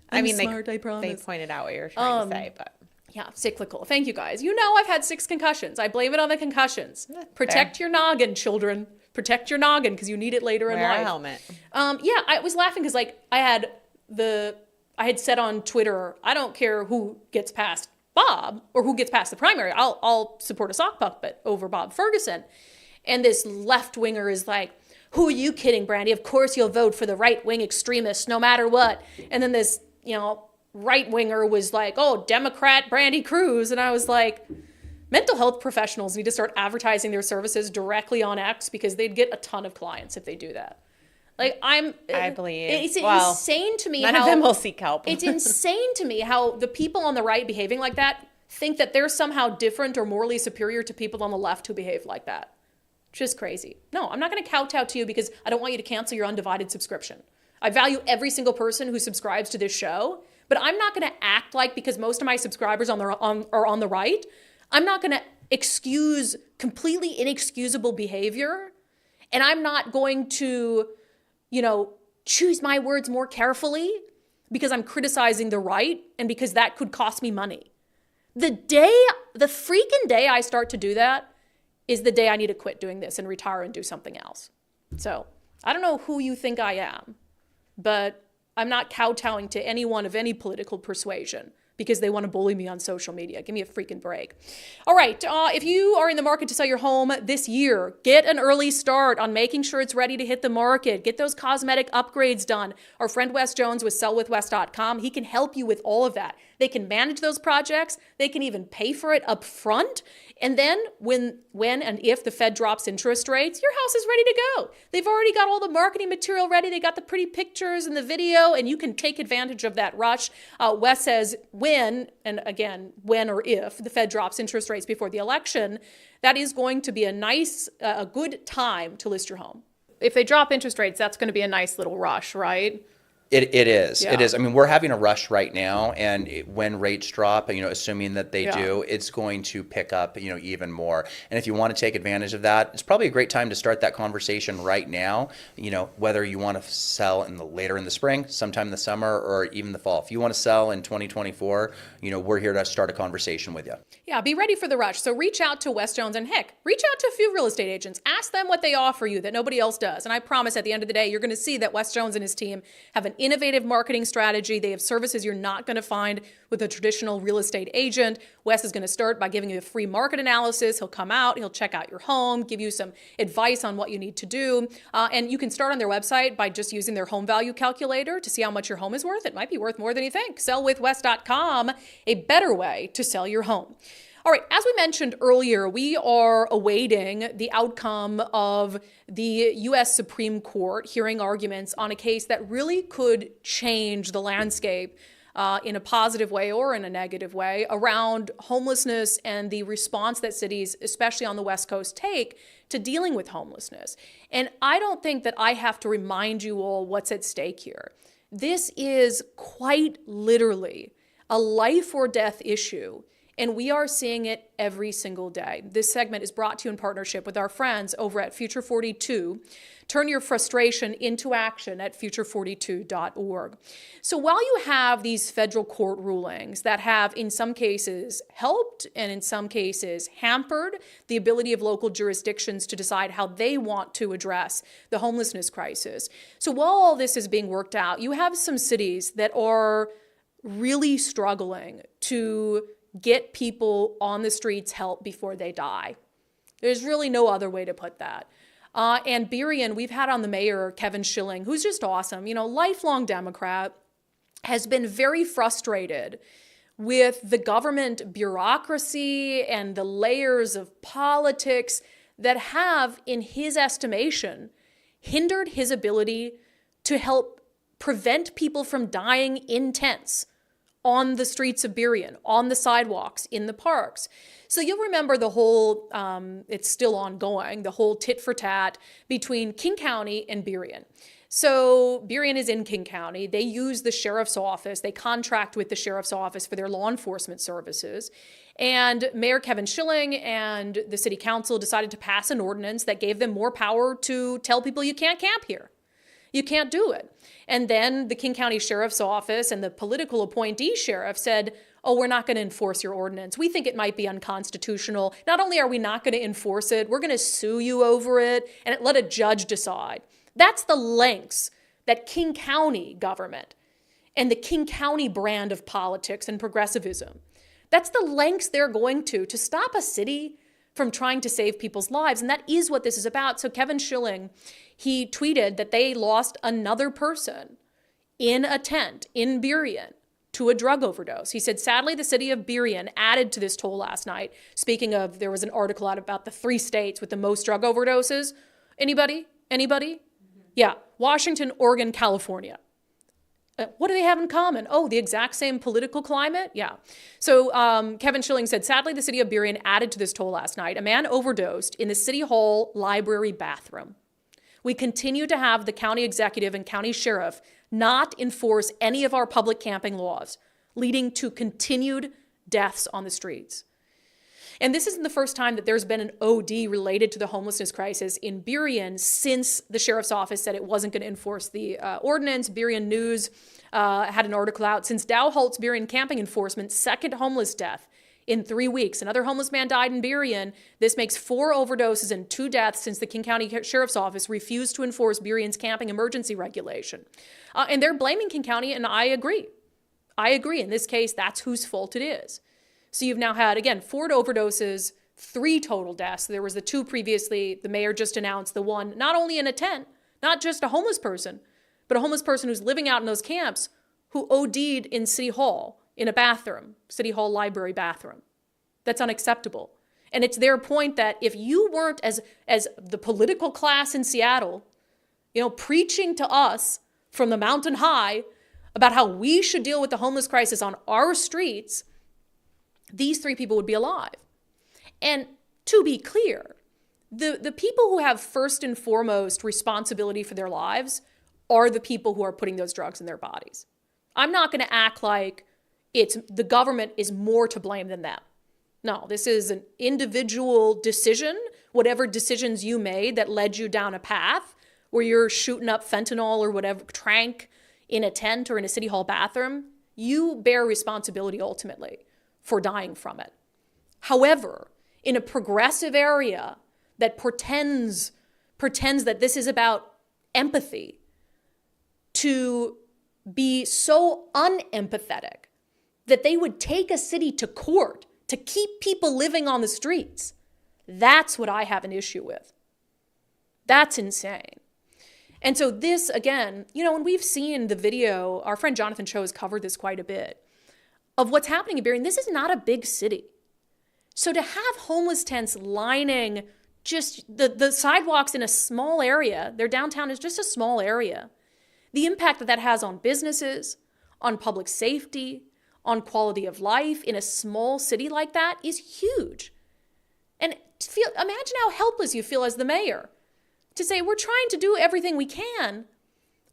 I'm smart, I promise. They pointed out what you were trying to say, but yeah, cyclical. Thank you guys. I've had 6 concussions. I blame it on the concussions. Protect your noggin, children. Protect your noggin because you need it later in life. Wear a helmet. Yeah, I was laughing because I had said on Twitter, I don't care who gets past Bob or who gets past the primary. I'll support a sock puppet over Bob Ferguson. And this left-winger is like, who are you kidding, Brandi? Of course you'll vote for the right-wing extremists no matter what. And then this, right-winger was like, oh, Democrat Brandi Kruse. And I was like, mental health professionals need to start advertising their services directly on X because they'd get a ton of clients if they do that. Like, I believe it's insane to me. None of them will seek help. It's insane to me how the people on the right behaving like that think that they're somehow different or morally superior to people on the left who behave like that. Just crazy. No, I'm not going to kowtow to you because I don't want you to cancel your unDivided subscription. I value every single person who subscribes to this show, But I'm not going to act like, because most of my subscribers are on the right, I'm not going to excuse completely inexcusable behavior. And I'm not going to, choose my words more carefully because I'm criticizing the right and because that could cost me money. The freaking day I start to do that is the day I need to quit doing this and retire and do something else. So I don't know who you think I am, but I'm not kowtowing to anyone of any political persuasion because they want to bully me on social media. Give me a freaking break. All right, if you are in the market to sell your home this year, get an early start on making sure it's ready to hit the market. Get those cosmetic upgrades done. Our friend Wes Jones with sellwithwes.com, he can help you with all of that. They can manage those projects. They can even pay for it up front. And then when and if the Fed drops interest rates, your house is ready to go. They've already got all the marketing material ready. They got the pretty pictures and the video, and you can take advantage of that rush. Wes says when or if the Fed drops interest rates before the election, that is going to be a good time to list your home. If they drop interest rates, that's going to be a nice little rush, right? It is. Yeah. It is. I mean, we're having a rush right now, and when rates drop, assuming that they do, it's going to pick up, even more. And if you want to take advantage of that, it's probably a great time to start that conversation right now. Whether you want to sell later in the spring, sometime in the summer, or even the fall. If you want to sell in 2024, we're here to start a conversation with you. Yeah, be ready for the rush. So reach out to Wes Jones and reach out to a few real estate agents. Ask them what they offer you that nobody else does. And I promise at the end of the day, you're going to see that Wes Jones and his team have an innovative marketing strategy. They have services you're not going to find with a traditional real estate agent. Wes is going to start by giving you a free market analysis. He'll come out, he'll check out your home, give you some advice on what you need to do. And you can start on their website by just using their home value calculator to see how much your home is worth. It might be worth more than you think. Sellwithwes.com, a better way to sell your home. All right, as we mentioned earlier, we are awaiting the outcome of the U.S. Supreme Court hearing arguments on a case that really could change the landscape in a positive way or in a negative way around homelessness and the response that cities, especially on the West Coast, take to dealing with homelessness. And I don't think that I have to remind you all what's at stake here. This is quite literally a life or death issue. And we are seeing it every single day. This segment is brought to you in partnership with our friends over at Future 42. Turn your frustration into action at future42.org. So while you have these federal court rulings that have in some cases helped and in some cases hampered the ability of local jurisdictions to decide how they want to address the homelessness crisis. So while all this is being worked out, you have some cities that are really struggling to get people on the streets help before they die. There's really no other way to put that. And Burien, we've had on the mayor, Kevin Schilling, who's just awesome, lifelong Democrat, has been very frustrated with the government bureaucracy and the layers of politics that have, in his estimation, hindered his ability to help prevent people from dying in tents on the streets of Burien, on the sidewalks, in the parks. So you'll remember the whole, it's still ongoing, the whole tit for tat between King County and Burien. So Burien is in King County. They use the sheriff's office. They contract with the sheriff's office for their law enforcement services. And Mayor Kevin Schilling and the city council decided to pass an ordinance that gave them more power to tell people you can't camp here. You can't do it. And then the King County Sheriff's Office and the political appointee sheriff said, oh, we're not going to enforce your ordinance. We think it might be unconstitutional. Not only are we not going to enforce it, we're going to sue you over it and let a judge decide. That's the lengths that King County government and the King County brand of politics and progressivism, that's the lengths they're going to stop a city from trying to save people's lives. And that is what this is about. So Kevin Schilling, he tweeted that they lost another person in a tent in Burien to a drug overdose. He said, sadly, the city of Burien added to this toll last night. Speaking of, there was an article out about the 3 states with the most drug overdoses. Anybody? Yeah, Washington, Oregon, California. What do they have in common? Oh, the exact same political climate? Yeah. So Kevin Schilling said, sadly, the city of Burien added to this toll last night. A man overdosed in the City Hall library bathroom. We continue to have the county executive and county sheriff not enforce any of our public camping laws, leading to continued deaths on the streets. And this isn't the first time that there's been an OD related to the homelessness crisis in Burien since the sheriff's office said it wasn't going to enforce the ordinance. Burien News had an article out, since Dow halts Burien camping enforcement, second homeless death in 3 weeks. Another homeless man died in Burien. This makes 4 overdoses and 2 deaths since the King County Sheriff's Office refused to enforce Burien's camping emergency regulation. And they're blaming King County, and I agree. In this case, that's whose fault it is. So you've now had, again, 4 overdoses, 3 total deaths. There was the 2 previously. The mayor just announced the one, not only in a tent, not just a homeless person, but a homeless person who's living out in those camps who OD'd in City Hall in a bathroom, City Hall library bathroom. That's unacceptable. And it's their point that if you weren't, as the political class in Seattle, preaching to us from the mountain high about how we should deal with the homeless crisis on our streets, these 3 people would be alive. And to be clear, the people who have first and foremost responsibility for their lives are the people who are putting those drugs in their bodies. I'm not going to act like the government is more to blame than them. No, this is an individual decision, whatever decisions you made that led you down a path where you're shooting up fentanyl or whatever, tranq in a tent or in a City Hall bathroom, you bear responsibility ultimately for dying from it. However, in a progressive area that pretends that this is about empathy, to be so unempathetic that they would take a city to court to keep people living on the streets, that's what I have an issue with. That's insane. And so this, again, and we've seen the video, our friend Jonathan Cho has covered this quite a bit, of what's happening in Burien. This is not a big city. So to have homeless tents lining just the sidewalks in a small area, their downtown is just a small area, the impact that has on businesses, on public safety, on quality of life in a small city like that is huge. And imagine how helpless you feel as the mayor to say, we're trying to do everything we can,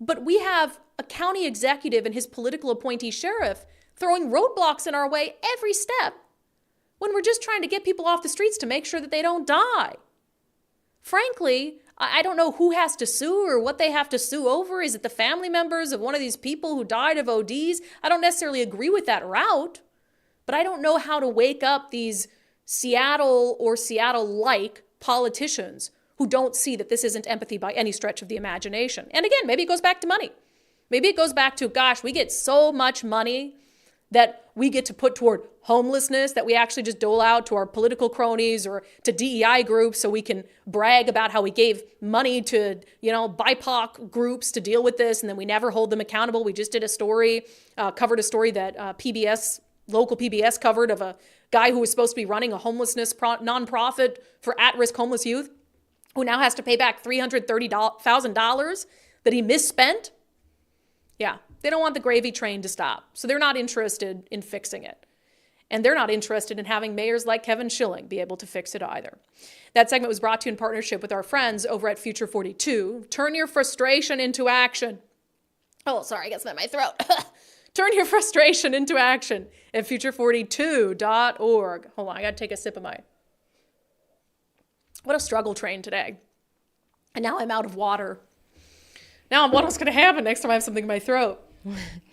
but we have a county executive and his political appointee sheriff throwing roadblocks in our way every step when we're just trying to get people off the streets to make sure that they don't die. Frankly, I don't know who has to sue or what they have to sue over. Is it the family members of one of these people who died of ODs? I don't necessarily agree with that route, but I don't know how to wake up these Seattle or Seattle-like politicians who don't see that this isn't empathy by any stretch of the imagination. And again, maybe it goes back to money. Maybe it goes back to, gosh, we get so much money that we get to put toward homelessness that we actually just dole out to our political cronies or to DEI groups so we can brag about how we gave money to, BIPOC groups to deal with this, and then we never hold them accountable. We just did a story, covered a story that local PBS covered of a guy who was supposed to be running a homelessness nonprofit for at-risk homeless youth who now has to pay back $330,000 that he misspent. Yeah, they don't want the gravy train to stop. So they're not interested in fixing it. And they're not interested in having mayors like Kevin Schilling be able to fix it either. That segment was brought to you in partnership with our friends over at Future 42. Turn your frustration into action. Oh, sorry, I got something in my throat. Turn your frustration into action at future42.org. Hold on, I got to take a sip of my... What a struggle train today. And now I'm out of water. Now what's going to happen next time I have something in my throat?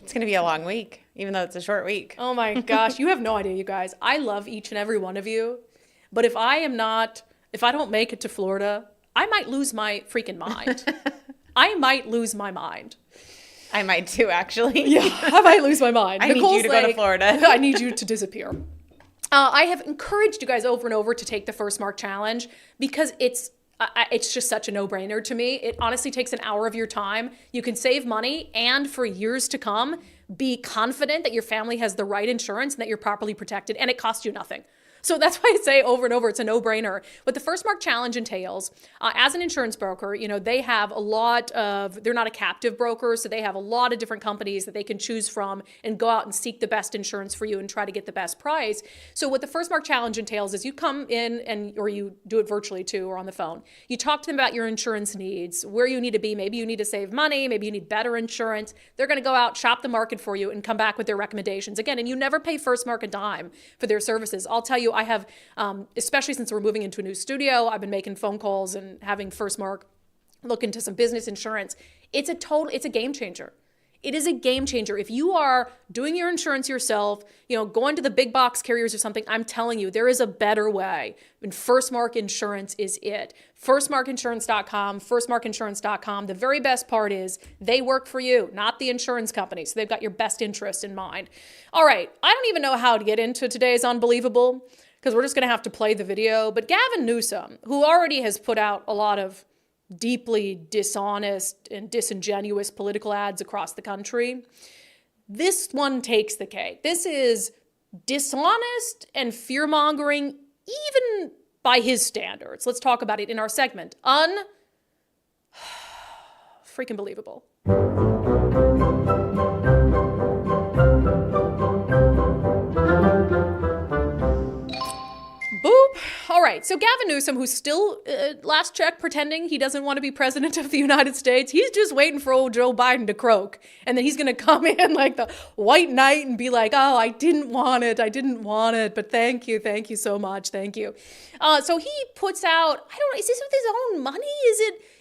It's going to be a long week, even though it's a short week. Oh my gosh, you have no idea, you guys. I love each and every one of you. But if I don't make it to Florida, I might lose my freaking mind. I might lose my mind. I might too, actually. Yeah, I might lose my mind. I need you to go to Florida. I need you to disappear. I have encouraged you guys over and over to take the First Mark Challenge because it's just such a no-brainer to me. It honestly takes an hour of your time. You can save money and for years to come, be confident that your family has the right insurance and that you're properly protected, and it costs you nothing. So that's why I say over and over, it's a no-brainer. What the First Mark Challenge entails, as an insurance broker, they have they're not a captive broker, so they have a lot of different companies that they can choose from and go out and seek the best insurance for you and try to get the best price. So what the First Mark Challenge entails is you come in or you do it virtually too, or on the phone. You talk to them about your insurance needs, where you need to be. Maybe you need to save money. Maybe you need better insurance. They're going to go out, shop the market for you, and come back with their recommendations. Again, and you never pay First Mark a dime for their services. I'll tell you, I have, especially since we're moving into a new studio, I've been making phone calls and having First Mark look into some business insurance. It's a game changer. It is a game changer. If you are doing your insurance yourself, going to the big box carriers or something, I'm telling you, there is a better way. And First Mark Insurance is it. Firstmarkinsurance.com, firstmarkinsurance.com. The very best part is they work for you, not the insurance company. So they've got your best interest in mind. All right. I don't even know how to get into today's Unbelievable because we're just going to have to play the video. But Gavin Newsom, who already has put out a lot of deeply dishonest and disingenuous political ads across the country, this one takes the cake. This is dishonest and fear-mongering, even by his standards. Let's talk about it in our segment. Freaking believable. Boop. All right. So Gavin Newsom, who's still, last check, pretending he doesn't want to be president of the United States, he's just waiting for old Joe Biden to croak. And then he's going to come in like the white knight and be like, oh, I didn't want it, but thank you so much, thank you. So he puts out, I don't know, is this with his own money?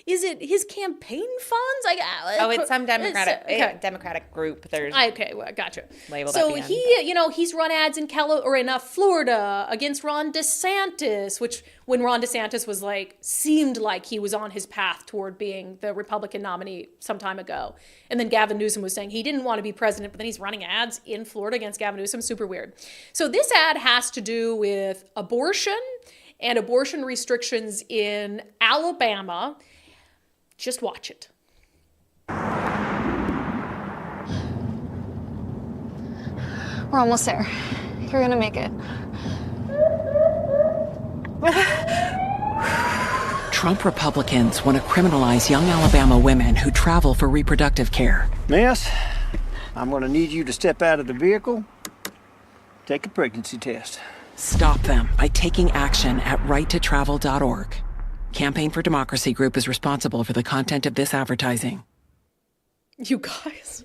Is it his campaign funds? It's some Democratic group. Well, gotcha. Labeled so at the end. He's run ads in Florida against Ron DeSantis, which when Ron DeSantis was seemed like he was on his path toward being the Republican nominee some time ago. And then Gavin Newsom was saying he didn't want to be president, but then he's running ads in Florida against Gavin Newsom. Super weird. So this ad has to do with abortion and abortion restrictions in Alabama. Just watch it. We're almost there. You're gonna make it. Trump Republicans want to criminalize young Alabama women who travel for reproductive care. Miss, I'm gonna need you to step out of the vehicle, take a pregnancy test. Stop them by taking action at righttotravel.org. Campaign for Democracy Group is responsible for the content of this advertising. You guys.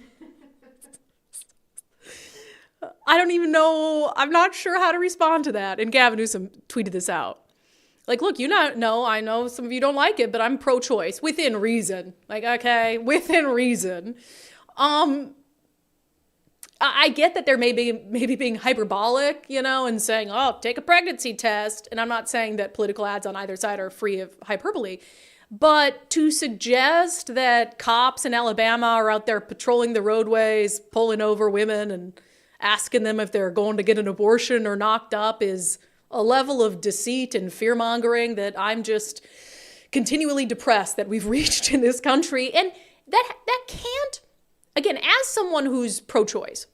I don't even know. I'm not sure how to respond to that. And Gavin Newsom tweeted this out. Look, I know some of you don't like it, but I'm pro-choice within reason. Okay, within reason. I get that they're maybe being hyperbolic, and saying, oh, take a pregnancy test. And I'm not saying that political ads on either side are free of hyperbole. But to suggest that cops in Alabama are out there patrolling the roadways, pulling over women and asking them if they're going to get an abortion or knocked up is a level of deceit and fear-mongering that I'm just continually depressed that we've reached in this country. And that can't, again, as someone who's pro-choice,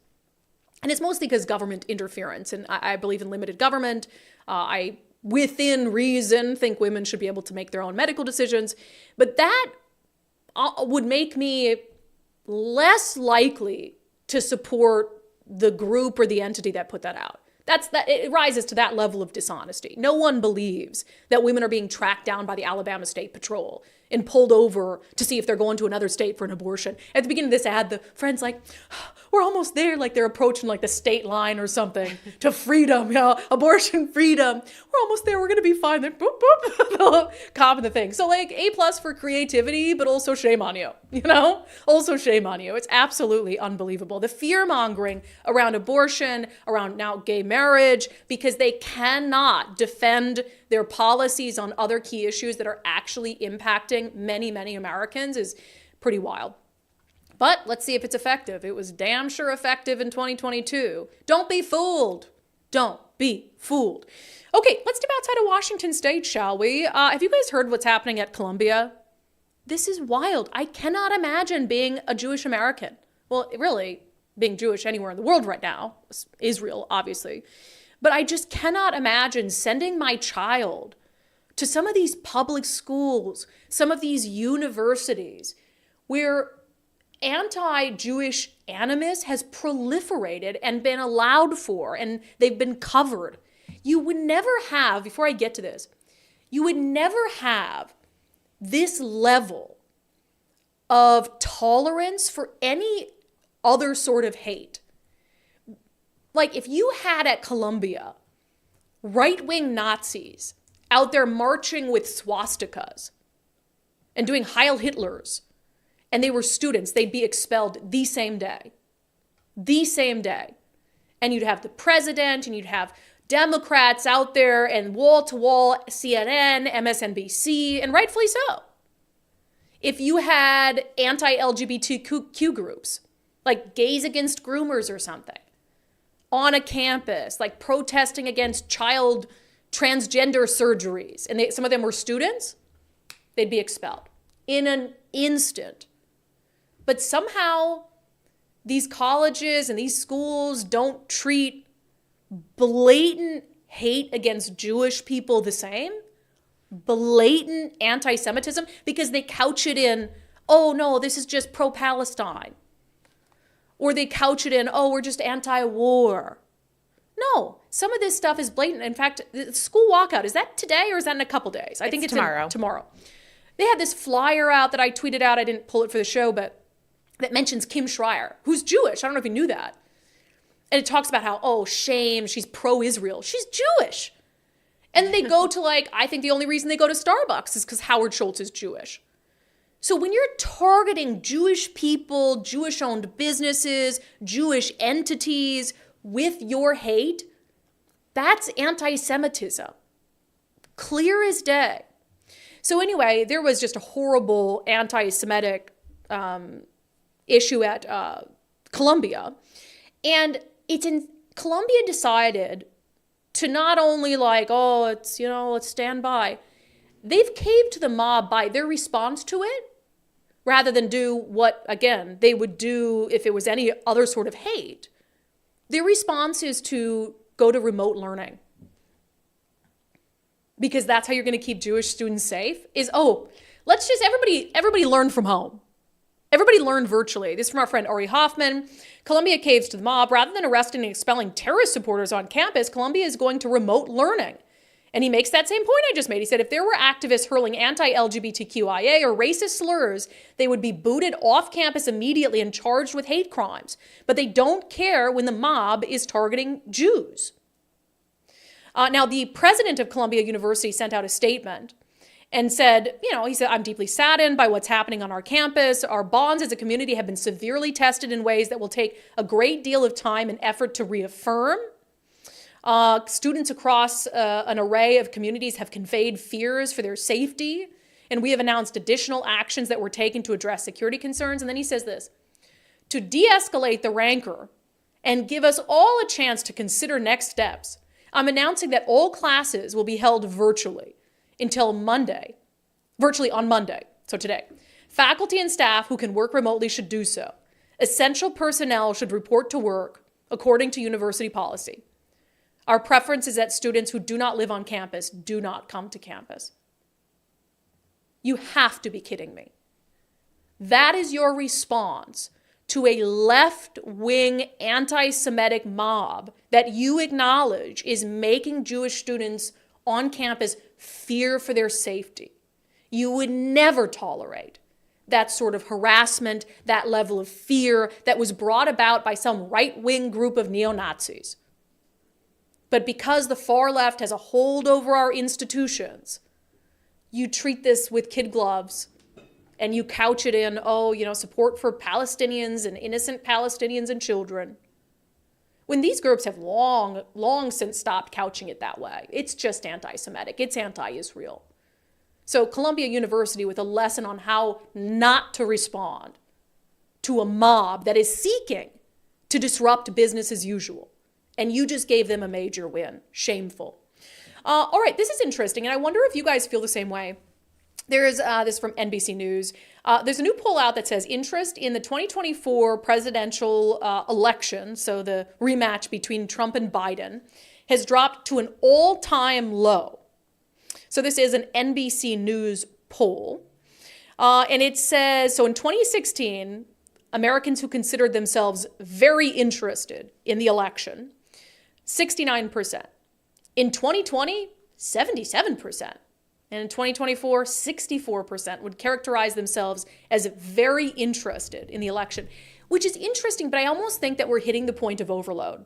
and it's mostly because government interference, and I believe in limited government. I, within reason, think women should be able to make their own medical decisions. But that would make me less likely to support the group or the entity that put that out. It rises to that level of dishonesty. No one believes that women are being tracked down by the Alabama State Patrol and pulled over to see if they're going to another state for an abortion. At the beginning of this ad, the friend's like, we're almost there, they're approaching the state line or something to freedom, abortion freedom. We're almost there, we're gonna be fine. Then boop, boop, cop in the thing. So A+ for creativity, but also shame on you, Also shame on you. It's absolutely unbelievable. The fear-mongering around abortion, around now gay marriage, because they cannot defend their policies on other key issues that are actually impacting many, many Americans is pretty wild. But let's see if it's effective. It was damn sure effective in 2022. Don't be fooled. Don't be fooled. Okay, let's step outside of Washington State, shall we? Have you guys heard what's happening at Columbia? This is wild. I cannot imagine being a Jewish American. Well, really, being Jewish anywhere in the world right now. Israel, obviously. But I just cannot imagine sending my child to some of these public schools, some of these universities where anti-Jewish animus has proliferated and been allowed for, and they've been covered. You would never have, before I get to this, you would never have this level of tolerance for any other sort of hate. Like if you had at Columbia right-wing Nazis out there marching with swastikas and doing Heil Hitlers, and they were students, they'd be expelled the same day. The same day. And you'd have the president, and you'd have Democrats out there, and wall-to-wall CNN, MSNBC, and rightfully so. If you had anti-LGBTQ groups, like Gays Against Groomers or something, on a campus, like protesting against child transgender surgeries, and some of them were students, they'd be expelled in an instant. But somehow these colleges and these schools don't treat blatant hate against Jewish people the same. Blatant anti-Semitism, because they couch it in, oh no, this is just pro-Palestine. Or they couch it in, oh, we're just anti-war. No, some of this stuff is blatant. In fact, the school walkout, is that today or is that in a couple days? I think it's tomorrow. Tomorrow. They had this flyer out that I tweeted out. I didn't pull it for the show, but that mentions Kim Schreier, who's Jewish. I don't know if you knew that. And it talks about how, oh, shame, she's pro-Israel. She's Jewish. And they go to I think the only reason they go to Starbucks is because Howard Schultz is Jewish. So when you're targeting Jewish people, Jewish-owned businesses, Jewish entities with your hate, that's anti-Semitism. Clear as day. So anyway, there was just a horrible anti-Semitic issue at Columbia. And Columbia decided to not only let's stand by. They've caved to the mob by their response to it, rather than do what, again, they would do if it was any other sort of hate. Their response is to go to remote learning. Because that's how you're going to keep Jewish students safe, is, let's just, everybody learn from home. Everybody learn virtually. This is from our friend Ari Hoffman. Columbia caves to the mob. Rather than arresting and expelling terrorist supporters on campus, Columbia is going to remote learning. And he makes that same point I just made. He said if there were activists hurling anti-LGBTQIA or racist slurs, they would be booted off campus immediately and charged with hate crimes. But they don't care when the mob is targeting Jews. Now, the president of Columbia University sent out a statement and said, he said, I'm deeply saddened by what's happening on our campus. Our bonds as a community have been severely tested in ways that will take a great deal of time and effort to reaffirm. Students across an array of communities have conveyed fears for their safety, and we have announced additional actions that were taken to address security concerns. And then he says this, to de-escalate the rancor and give us all a chance to consider next steps, I'm announcing that all classes will be held virtually until Monday, virtually on Monday, so today. Faculty and staff who can work remotely should do so. Essential personnel should report to work according to university policy. Our preference is that students who do not live on campus do not come to campus. You have to be kidding me. That is your response to a left-wing anti-Semitic mob that you acknowledge is making Jewish students on campus fear for their safety. You would never tolerate that sort of harassment, that level of fear that was brought about by some right-wing group of neo-Nazis. But because the far left has a hold over our institutions, you treat this with kid gloves and you couch it in, support for Palestinians and innocent Palestinians and children. When these groups have long since stopped couching it that way. It's just anti-Semitic. It's anti-Israel. So Columbia University with a lesson on how not to respond to a mob that is seeking to disrupt business as usual. And you just gave them a major win. Shameful. All right, this is interesting, and I wonder if you guys feel the same way. There is this from NBC News. There's a new poll out that says interest in the 2024 presidential election, so the rematch between Trump and Biden, has dropped to an all-time low. So this is an NBC News poll. And it says, so in 2016, Americans who considered themselves very interested in the election, 69%. In 2020, 77%. And in 2024, 64% would characterize themselves as very interested in the election, which is interesting, but I almost think that we're hitting the point of overload.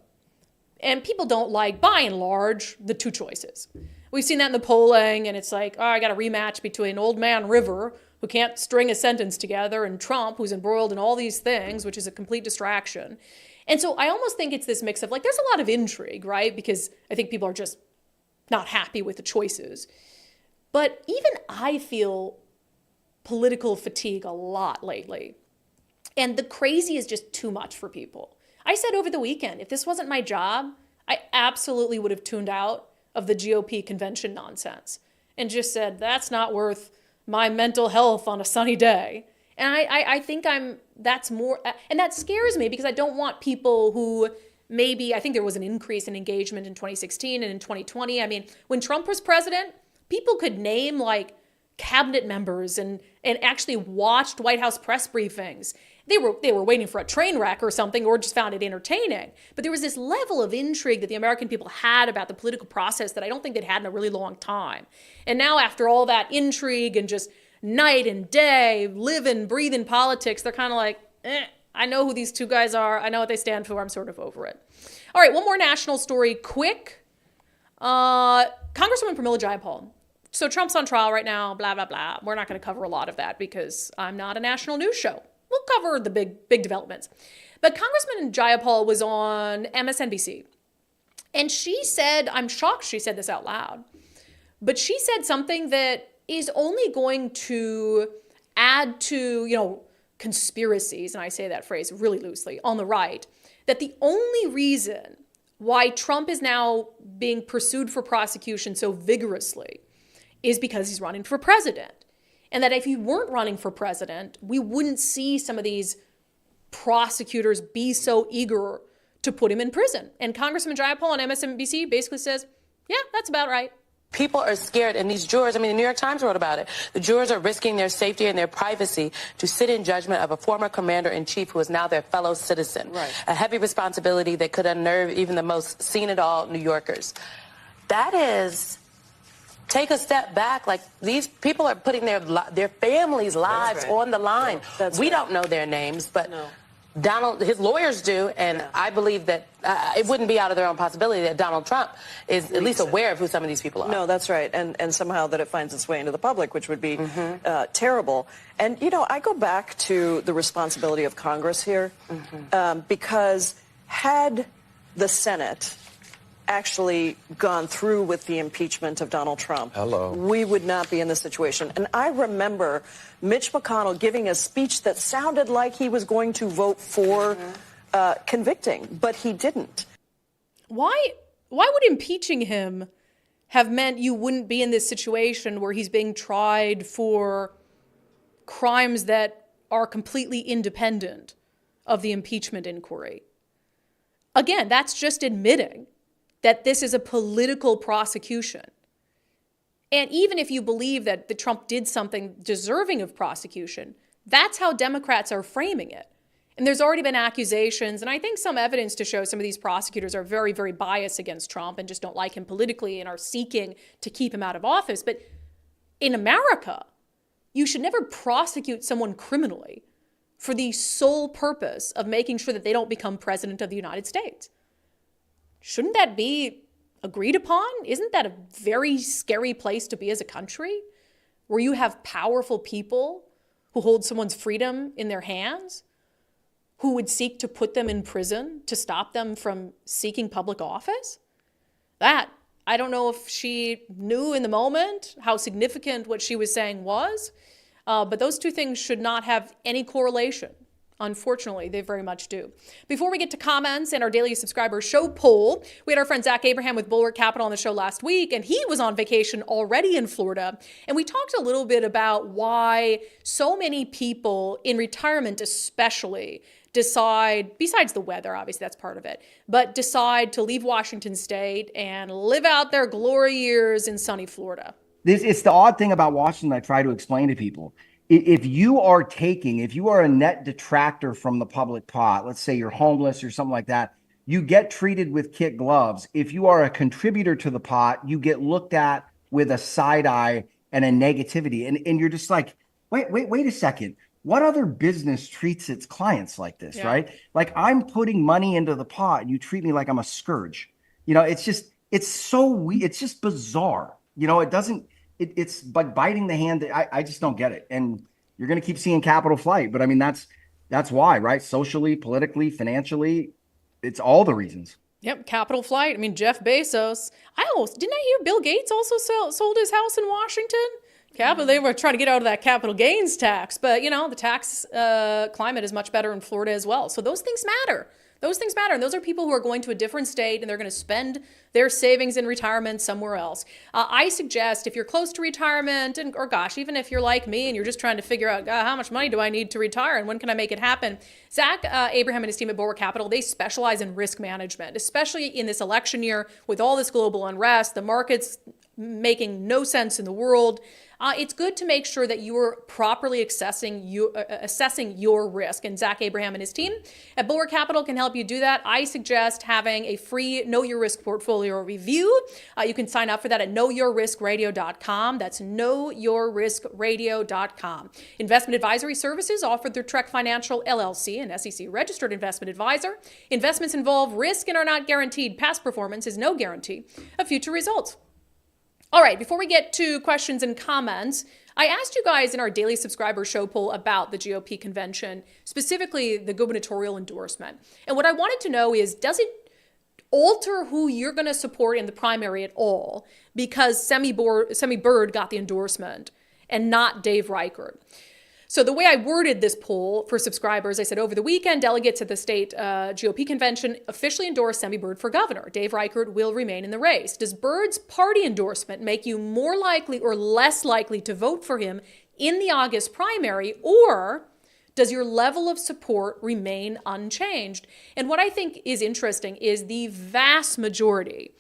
And people don't like, by and large, the two choices. We've seen that in the polling, and it's like, oh, I got a rematch between Old Man River, who can't string a sentence together, and Trump, who's embroiled in all these things, which is a complete distraction. And so I almost think it's this mix of, like, there's a lot of intrigue, right? Because I think people are just not happy with the choices. But even I feel political fatigue a lot lately. And the crazy is just too much for people. I said over the weekend, if this wasn't my job, I absolutely would have tuned out of the GOP convention nonsense and just said, that's not worth my mental health on a sunny day. And I think that's more, and that scares me because I don't want people who maybe, I think there was an increase in engagement in 2016 and in 2020. I mean, when Trump was president, people could name like cabinet members and actually watched White House press briefings. They were waiting for a train wreck or something, or just found it entertaining. But there was this level of intrigue that the American people had about the political process that I don't think they'd had in a really long time. And now after all that intrigue and just night and day, live and breathe in politics, they're kind of like, I know who these two guys are. I know what they stand for. I'm sort of over it. All right, one more national story, quick. Congresswoman Pramila Jayapal. So Trump's on trial right now, blah, blah, blah. We're not going to cover a lot of that because I'm not a national news show. We'll cover the big developments. But Congressman Jayapal was on MSNBC. And she said, I'm shocked she said this out loud, but she said something that is only going to add to, conspiracies, and I say that phrase really loosely, on the right, that the only reason why Trump is now being pursued for prosecution so vigorously is because he's running for president. And that if he weren't running for president, we wouldn't see some of these prosecutors be so eager to put him in prison. And Congressman Jayapal on MSNBC basically says, yeah, that's about right. People are scared, and these jurors, the New York Times wrote about it. The jurors are risking their safety and their privacy to sit in judgment of a former commander-in-chief who is now their fellow citizen. Right. A heavy responsibility that could unnerve even the most seen-it-all New Yorkers. That is... Take a step back. Like, these people are putting their families' lives on the line. We don't know their names, but Donald, his lawyers do, and I believe that it wouldn't be out of their own possibility that Donald Trump is at least aware of who some of these people are. No, that's right, and somehow that it finds its way into the public, which would be terrible. And, I go back to the responsibility of Congress here, because had the Senate actually gone through with the impeachment of Donald Trump, we would not be in this situation. And I remember Mitch McConnell giving a speech that sounded like he was going to vote for convicting, but he didn't. Why would impeaching him have meant you wouldn't be in this situation where he's being tried for crimes that are completely independent of the impeachment inquiry? Again, that's just admitting that this is a political prosecution. And even if you believe that Trump did something deserving of prosecution, that's how Democrats are framing it. And there's already been accusations, and I think some evidence to show some of these prosecutors are very, very biased against Trump and just don't like him politically and are seeking to keep him out of office. But in America, you should never prosecute someone criminally for the sole purpose of making sure that they don't become president of the United States. Shouldn't that be agreed upon? Isn't that a very scary place to be as a country, where you have powerful people who hold someone's freedom in their hands, who would seek to put them in prison to stop them from seeking public office? That, I don't know if she knew in the moment how significant what she was saying was, but those two things should not have any correlation. Unfortunately, they very much do. Before we get to comments and our daily subscriber show poll, we had our friend Zach Abraham with Bulwark Capital on the show last week, and he was on vacation already in Florida. And we talked a little bit about why so many people in retirement especially decide, besides the weather, obviously that's part of it, but decide to leave Washington state and live out their glory years in sunny Florida. It's the odd thing about Washington I try to explain to people. If you are a net detractor from the public pot, let's say you're homeless or something like that, you get treated with kid gloves. If you are a contributor to the pot, you get looked at with a side eye and a negativity. And you're just like, wait a second. What other business treats its clients like this, right? Like, I'm putting money into the pot and you treat me like I'm a scourge. It's just bizarre. It's like biting the hand that I just don't get it. And you're going to keep seeing capital flight. But I mean, that's why, right? Socially, politically, financially, it's all the reasons. Yep, capital flight. I mean, Jeff Bezos. Didn't I hear Bill Gates also sold his house in Washington? They were trying to get out of that capital gains tax. But, the tax climate is much better in Florida as well. So those things matter. Those things matter. And those are people who are going to a different state and they're going to spend their savings in retirement somewhere else. I suggest if you're close to retirement or gosh, even if you're like me and you're just trying to figure out how much money do I need to retire and when can I make it happen? Zach Abraham and his team at Bulwark Capital, they specialize in risk management, especially in this election year with all this global unrest, the markets making no sense in the world. It's good to make sure that you are properly assessing your risk. And Zach Abraham and his team at Bulwark Capital can help you do that. I suggest having a free Know Your Risk portfolio review. You can sign up for that at knowyourriskradio.com. That's knowyourriskradio.com. Investment advisory services offered through Trek Financial LLC, an SEC registered investment advisor. Investments involve risk and are not guaranteed. Past performance is no guarantee of future results. All right, before we get to questions and comments, I asked you guys in our daily subscriber show poll about the GOP convention, specifically the gubernatorial endorsement. And what I wanted to know is, does it alter who you're going to support in the primary at all because Semi Bird got the endorsement and not Dave Reichert? So the way I worded this poll for subscribers, I said over the weekend, delegates at the state GOP convention officially endorsed Semi Bird for governor. Dave Reichert will remain in the race. Does Bird's party endorsement make you more likely or less likely to vote for him in the August primary, or does your level of support remain unchanged? And what I think is interesting is the vast majority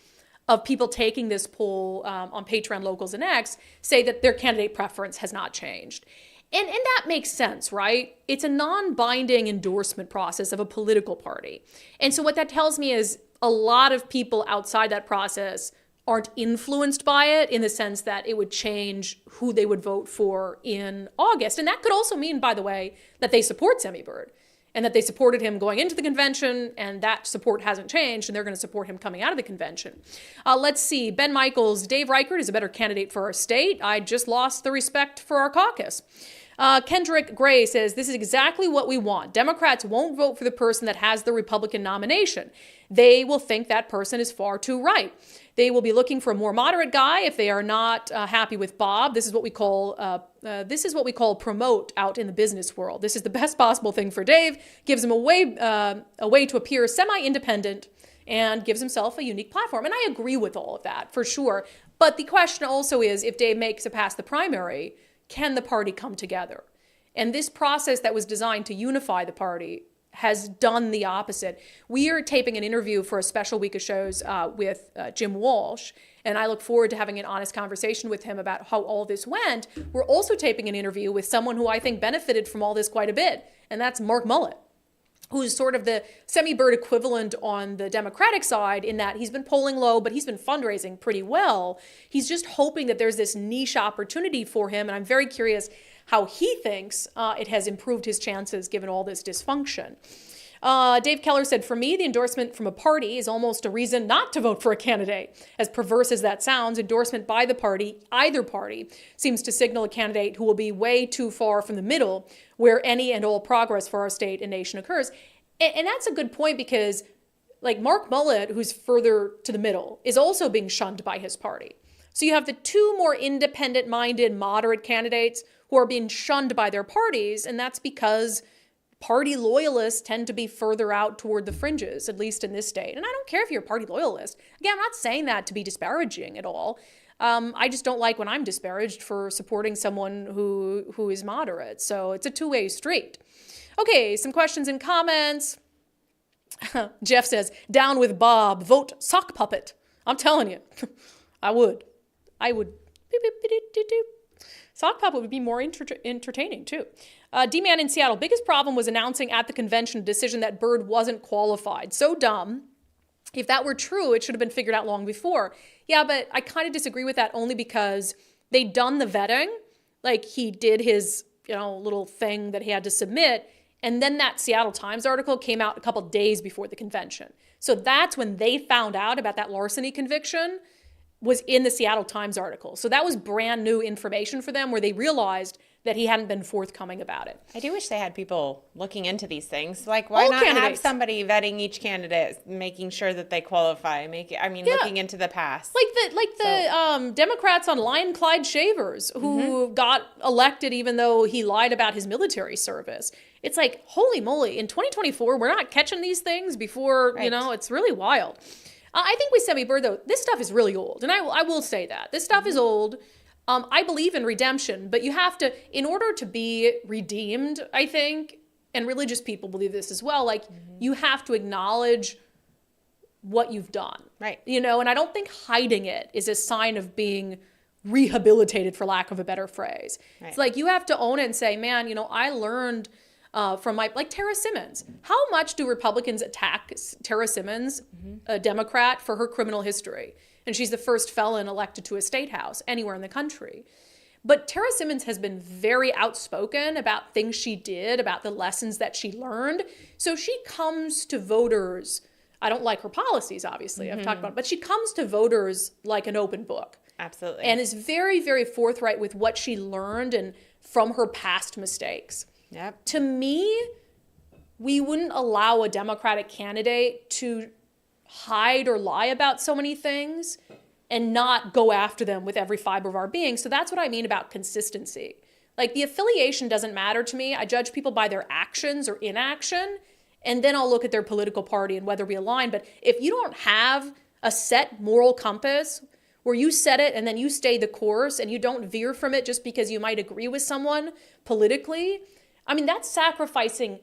of people taking this poll on Patreon, Locals, and X say that their candidate preference has not changed. And that makes sense, right? It's a non-binding endorsement process of a political party. And so what that tells me is a lot of people outside that process aren't influenced by it in the sense that it would change who they would vote for in August. And that could also mean, by the way, that they support Semi Bird and that they supported him going into the convention and that support hasn't changed and they're going to support him coming out of the convention. Let's see. Ben Michaels, Dave Reichert is a better candidate for our state. I just lost the respect for our caucus. Kendrick Gray says, this is exactly what we want. Democrats won't vote for the person that has the Republican nomination. They will think that person is far too right. They will be looking for a more moderate guy if they are not happy with Bob. This is what we call promote out in the business world. This is the best possible thing for Dave. Gives him a way to appear semi-independent and gives himself a unique platform. And I agree with all of that for sure. But the question also is, if Dave makes it past the primary, can the party come together? And this process that was designed to unify the party has done the opposite. We are taping an interview for a special week of shows with Jim Walsh, and I look forward to having an honest conversation with him about how all this went. We're also taping an interview with someone who I think benefited from all this quite a bit, and that's Mark Mullet, who's sort of the Semi-Bird equivalent on the Democratic side in that he's been polling low, but he's been fundraising pretty well. He's just hoping that there's this niche opportunity for him, and I'm very curious how he thinks it has improved his chances given all this dysfunction. Dave Keller said, for me, the endorsement from a party is almost a reason not to vote for a candidate. As perverse as that sounds, endorsement by the party, either party, seems to signal a candidate who will be way too far from the middle where any and all progress for our state and nation occurs. And that's a good point because like Mark Mullet, who's further to the middle, is also being shunned by his party. So you have the two more independent-minded, moderate candidates who are being shunned by their parties, and that's because party loyalists tend to be further out toward the fringes, at least in this state. And I don't care if you're a party loyalist. Again, I'm not saying that to be disparaging at all. I just don't like when I'm disparaged for supporting someone who is moderate. So it's a two-way street. Okay, some questions and comments. Jeff says, down with Bob, vote sock puppet. I'm telling you, I would. Sock puppet would be more entertaining too. D-Man in Seattle, biggest problem was announcing at the convention a decision that Byrd wasn't qualified. So dumb. If that were true, it should have been figured out long before. Yeah, but I kind of disagree with that only because they'd done the vetting. Like, he did his, little thing that he had to submit. And then that Seattle Times article came out a couple days before the convention. So that's when they found out about that larceny conviction, was in the Seattle Times article. So that was brand new information for them, where they realized that he hadn't been forthcoming about it. I do wish they had people looking into these things. Like, why not have somebody vetting each candidate, making sure that they qualify, looking into the past. Like the Democrats on Lion Clyde Shavers, who got elected even though he lied about his military service. It's like, holy moly, in 2024, we're not catching these things before, it's really wild. I think with Semi Byrd, though, this stuff is really old. And I will say that. This stuff is old. I believe in redemption, but you have to, in order to be redeemed, I think, and religious people believe this as well, you have to acknowledge what you've done. Right. And I don't think hiding it is a sign of being rehabilitated, for lack of a better phrase. Right. It's like, you have to own it and say, man, I learned from like Tara Simmons. How much do Republicans attack Tara Simmons, a Democrat, for her criminal history? And she's the first felon elected to a state house anywhere in the country. But Tara Simmons has been very outspoken about things she did, about the lessons that she learned. So she comes to voters. I don't like her policies, obviously, I've talked about it, but she comes to voters like an open book. Absolutely. And is very, very forthright with what she learned and from her past mistakes. Yep. To me, we wouldn't allow a Democratic candidate to hide or lie about so many things and not go after them with every fiber of our being. So that's what I mean about consistency. Like, the affiliation doesn't matter to me. I judge people by their actions or inaction, and then I'll look at their political party and whether we align. But if you don't have a set moral compass where you set it and then you stay the course and you don't veer from it just because you might agree with someone politically, that's sacrificing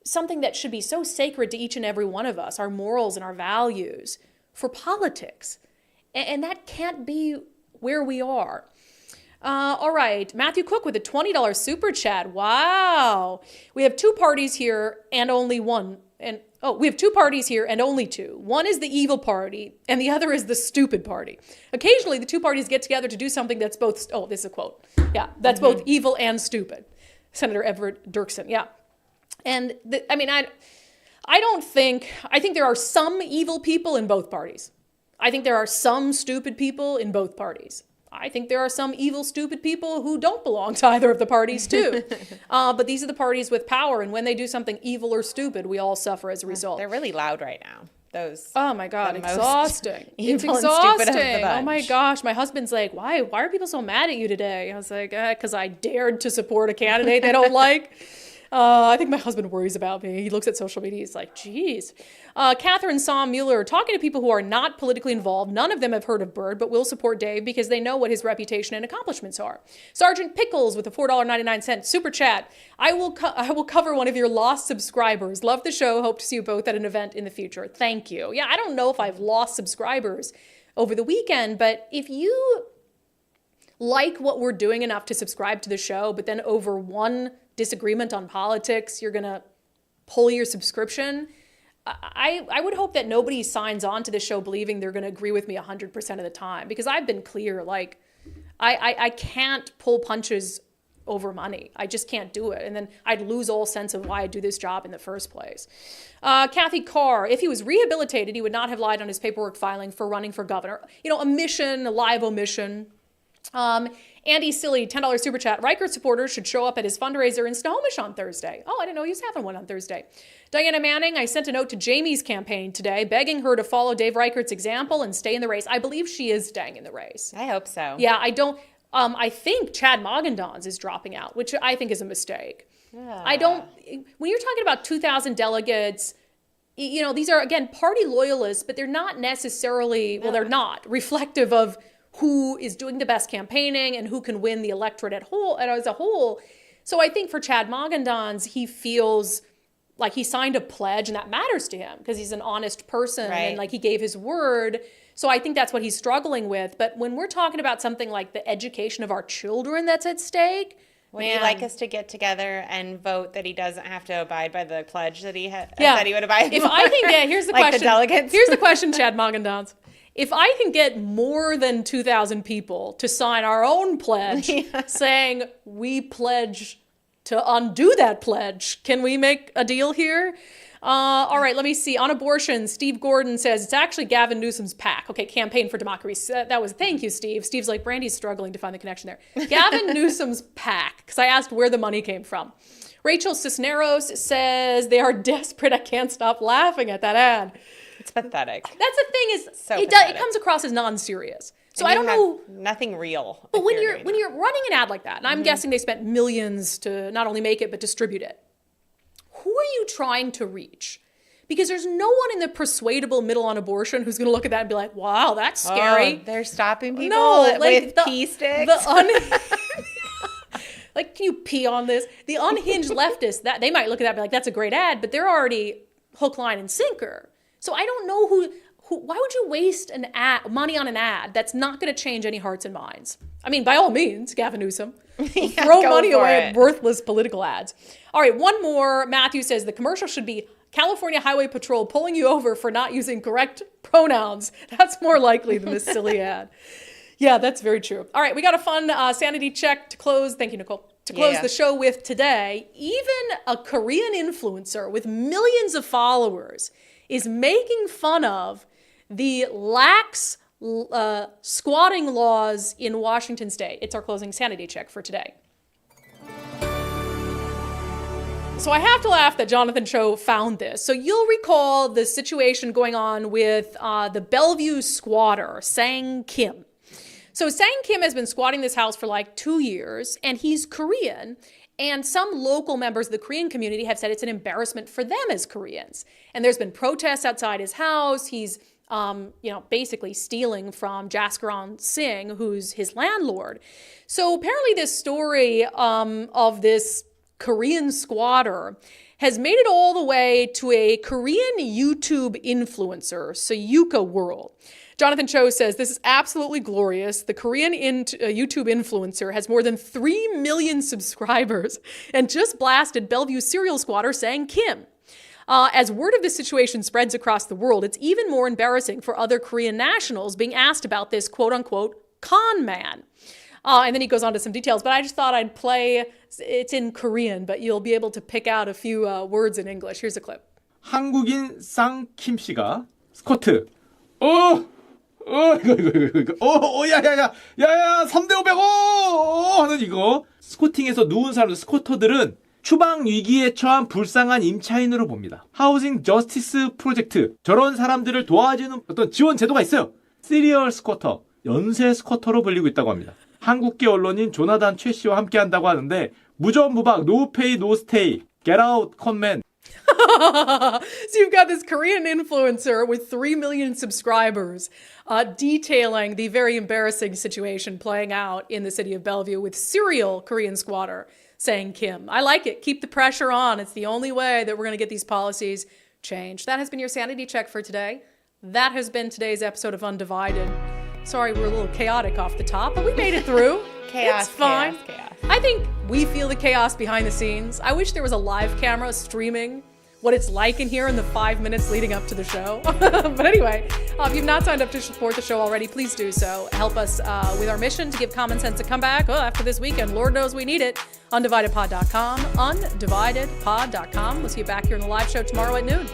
something that should be so sacred to each and every one of us, our morals and our values, for politics. And that can't be where we are. All right, Matthew Cook with a $20 super chat. Wow. We have two parties here and only one. We have two parties here and only two. One is the evil party and the other is the stupid party. Occasionally, the two parties get together to do something that's both, this is a quote. Yeah, that's both evil and stupid. Senator Everett Dirksen, yeah. And I think there are some evil people in both parties. I think there are some stupid people in both parties. I think there are some evil, stupid people who don't belong to either of the parties too. But these are the parties with power, and when they do something evil or stupid, we all suffer as a result. They're really loud right now. Those. Oh my God, exhausting. It's exhausting. Oh my gosh, my husband's like, why are people so mad at you today? I was like, because I dared to support a candidate they don't like. I think my husband worries about me. He looks at social media. He's like, geez. Catherine Saum Mueller, talking to people who are not politically involved. None of them have heard of Byrd, but will support Dave because they know what his reputation and accomplishments are. Sergeant Pickles with a $4.99 super chat. I will cover one of your lost subscribers. Love the show. Hope to see you both at an event in the future. Thank you. Yeah, I don't know if I've lost subscribers over the weekend, but if you like what we're doing enough to subscribe to the show, but then over one disagreement on politics, you're going to pull your subscription. I would hope that nobody signs on to this show believing they're going to agree with me 100% of the time, because I've been clear, like, I can't pull punches over money. I just can't do it. And then I'd lose all sense of why I do this job in the first place. Kathy Carr, if he was rehabilitated, he would not have lied on his paperwork filing for running for governor. A lie of omission. Andy Silly, $10 super chat. Riker supporters should show up at his fundraiser in Snohomish on Thursday. Oh, I didn't know he was having one on Thursday. Diana Manning, I sent a note to Jamie's campaign today, begging her to follow Dave Reichert's example and stay in the race. I believe she is staying in the race. I hope so. Yeah, I think Chad Mogendans is dropping out, which I think is a mistake. Yeah. When you're talking about 2,000 delegates, these are, again, party loyalists, but they're not necessarily, they're not reflective of who is doing the best campaigning and who can win the electorate as a whole. So I think for Chad Mogendans, he feels like he signed a pledge, and that matters to him because he's an honest person and like he gave his word. So I think that's what he's struggling with. But when we're talking about something like the education of our children that's at stake, would you like us to get together and vote that he doesn't have to abide by the pledge that he said he would abide by? If I can get, here's the like question. The delegates. Here's the question, Chad Mogendans. If I can get more than 2,000 people to sign our own pledge saying we pledge to undo that pledge, can we make a deal here? All right, let me see. On abortion, Steve Gordon says it's actually Gavin Newsom's PAC. Okay, Campaign for Democracy. Thank you, Steve. Steve's like, Brandy's struggling to find the connection there. Gavin Newsom's PAC, because I asked where the money came from. Rachel Cisneros says they are desperate. I can't stop laughing at that ad. It's pathetic. That's the thing is, it comes across as non-serious. So I don't know. Nothing real. But when you're running an ad like that, and I'm guessing they spent millions to not only make it, but distribute it, who are you trying to reach? Because there's no one in the persuadable middle on abortion who's going to look at that and be like, wow, that's scary. Oh, they're stopping people with pee sticks? Like, can you pee on this? The unhinged leftists, that they might look at that and be like, that's a great ad, but they're already hook, line, and sinker. So I don't know who why would you waste money on an ad that's not going to change any hearts and minds? I mean, by all means, Gavin Newsom, throw money away at worthless political ads. All right, one more. Matthew says the commercial should be California Highway Patrol pulling you over for not using correct pronouns. That's more likely than this silly ad. Yeah, that's very true. All right, we got a fun sanity check to close. Thank you, Nicole. To close the show with today. Even a Korean influencer with millions of followers is making fun of the lax squatting laws in Washington state. It's our closing sanity check for today. So I have to laugh that Jonathan Cho found this. So you'll recall the situation going on with the Bellevue squatter, Sang Kim. So Sang Kim has been squatting this house for like 2 years, and he's Korean. And some local members of the Korean community have said it's an embarrassment for them as Koreans. And there's been protests outside his house. He's, basically stealing from Jaskaran Singh, who's his landlord. So apparently this story of this Korean squatter has made it all the way to a Korean YouTube influencer, Sayuka World. Jonathan Cho says, this is absolutely glorious. The Korean YouTube influencer has more than 3 million subscribers and just blasted Bellevue serial squatter Sang Kim. As word of this situation spreads across the world, it's even more embarrassing for other Korean nationals being asked about this quote-unquote con man. And then he goes on to some details, but I just thought I'd play, it's in Korean, but you'll be able to pick out a few words in English. Here's a clip. 한국인 쌍킴 씨가 스쿼트. 야야야 3대 500 하는 이거. 스쿼팅에서 누운 사람들, 스쿼터들은 추방 위기에 처한 불쌍한 임차인으로 봅니다. 하우징 저스티스 프로젝트. 저런 사람들을 도와주는 어떤 지원 제도가 있어요. 시리얼 스쿼터, 연쇄 스쿼터로 불리고 있다고 합니다. 한국계 언론인 조나단 최 씨와 함께 한다고 하는데 무전무박, no pay, no stay, get out, conman. So you've got this Korean influencer with 3 million subscribers detailing the very embarrassing situation playing out in the city of Bellevue with serial Korean squatter Sang Kim. I like it. Keep the pressure on. It's the only way that we're going to get these policies changed. That has been your sanity check for today. That has been today's episode of Undivided. Sorry, we're a little chaotic off the top, but we made it through. Chaos, it's fine. Chaos. I think we feel the chaos behind the scenes. I wish there was a live camera streaming what it's like in here in the 5 minutes leading up to the show. But anyway, if you've not signed up to support the show already, please do so. Help us with our mission to give common sense a comeback. After this weekend, Lord knows we need it. UnDividedPod.com, UnDividedPod.com. We'll see you back here in the live show tomorrow at noon.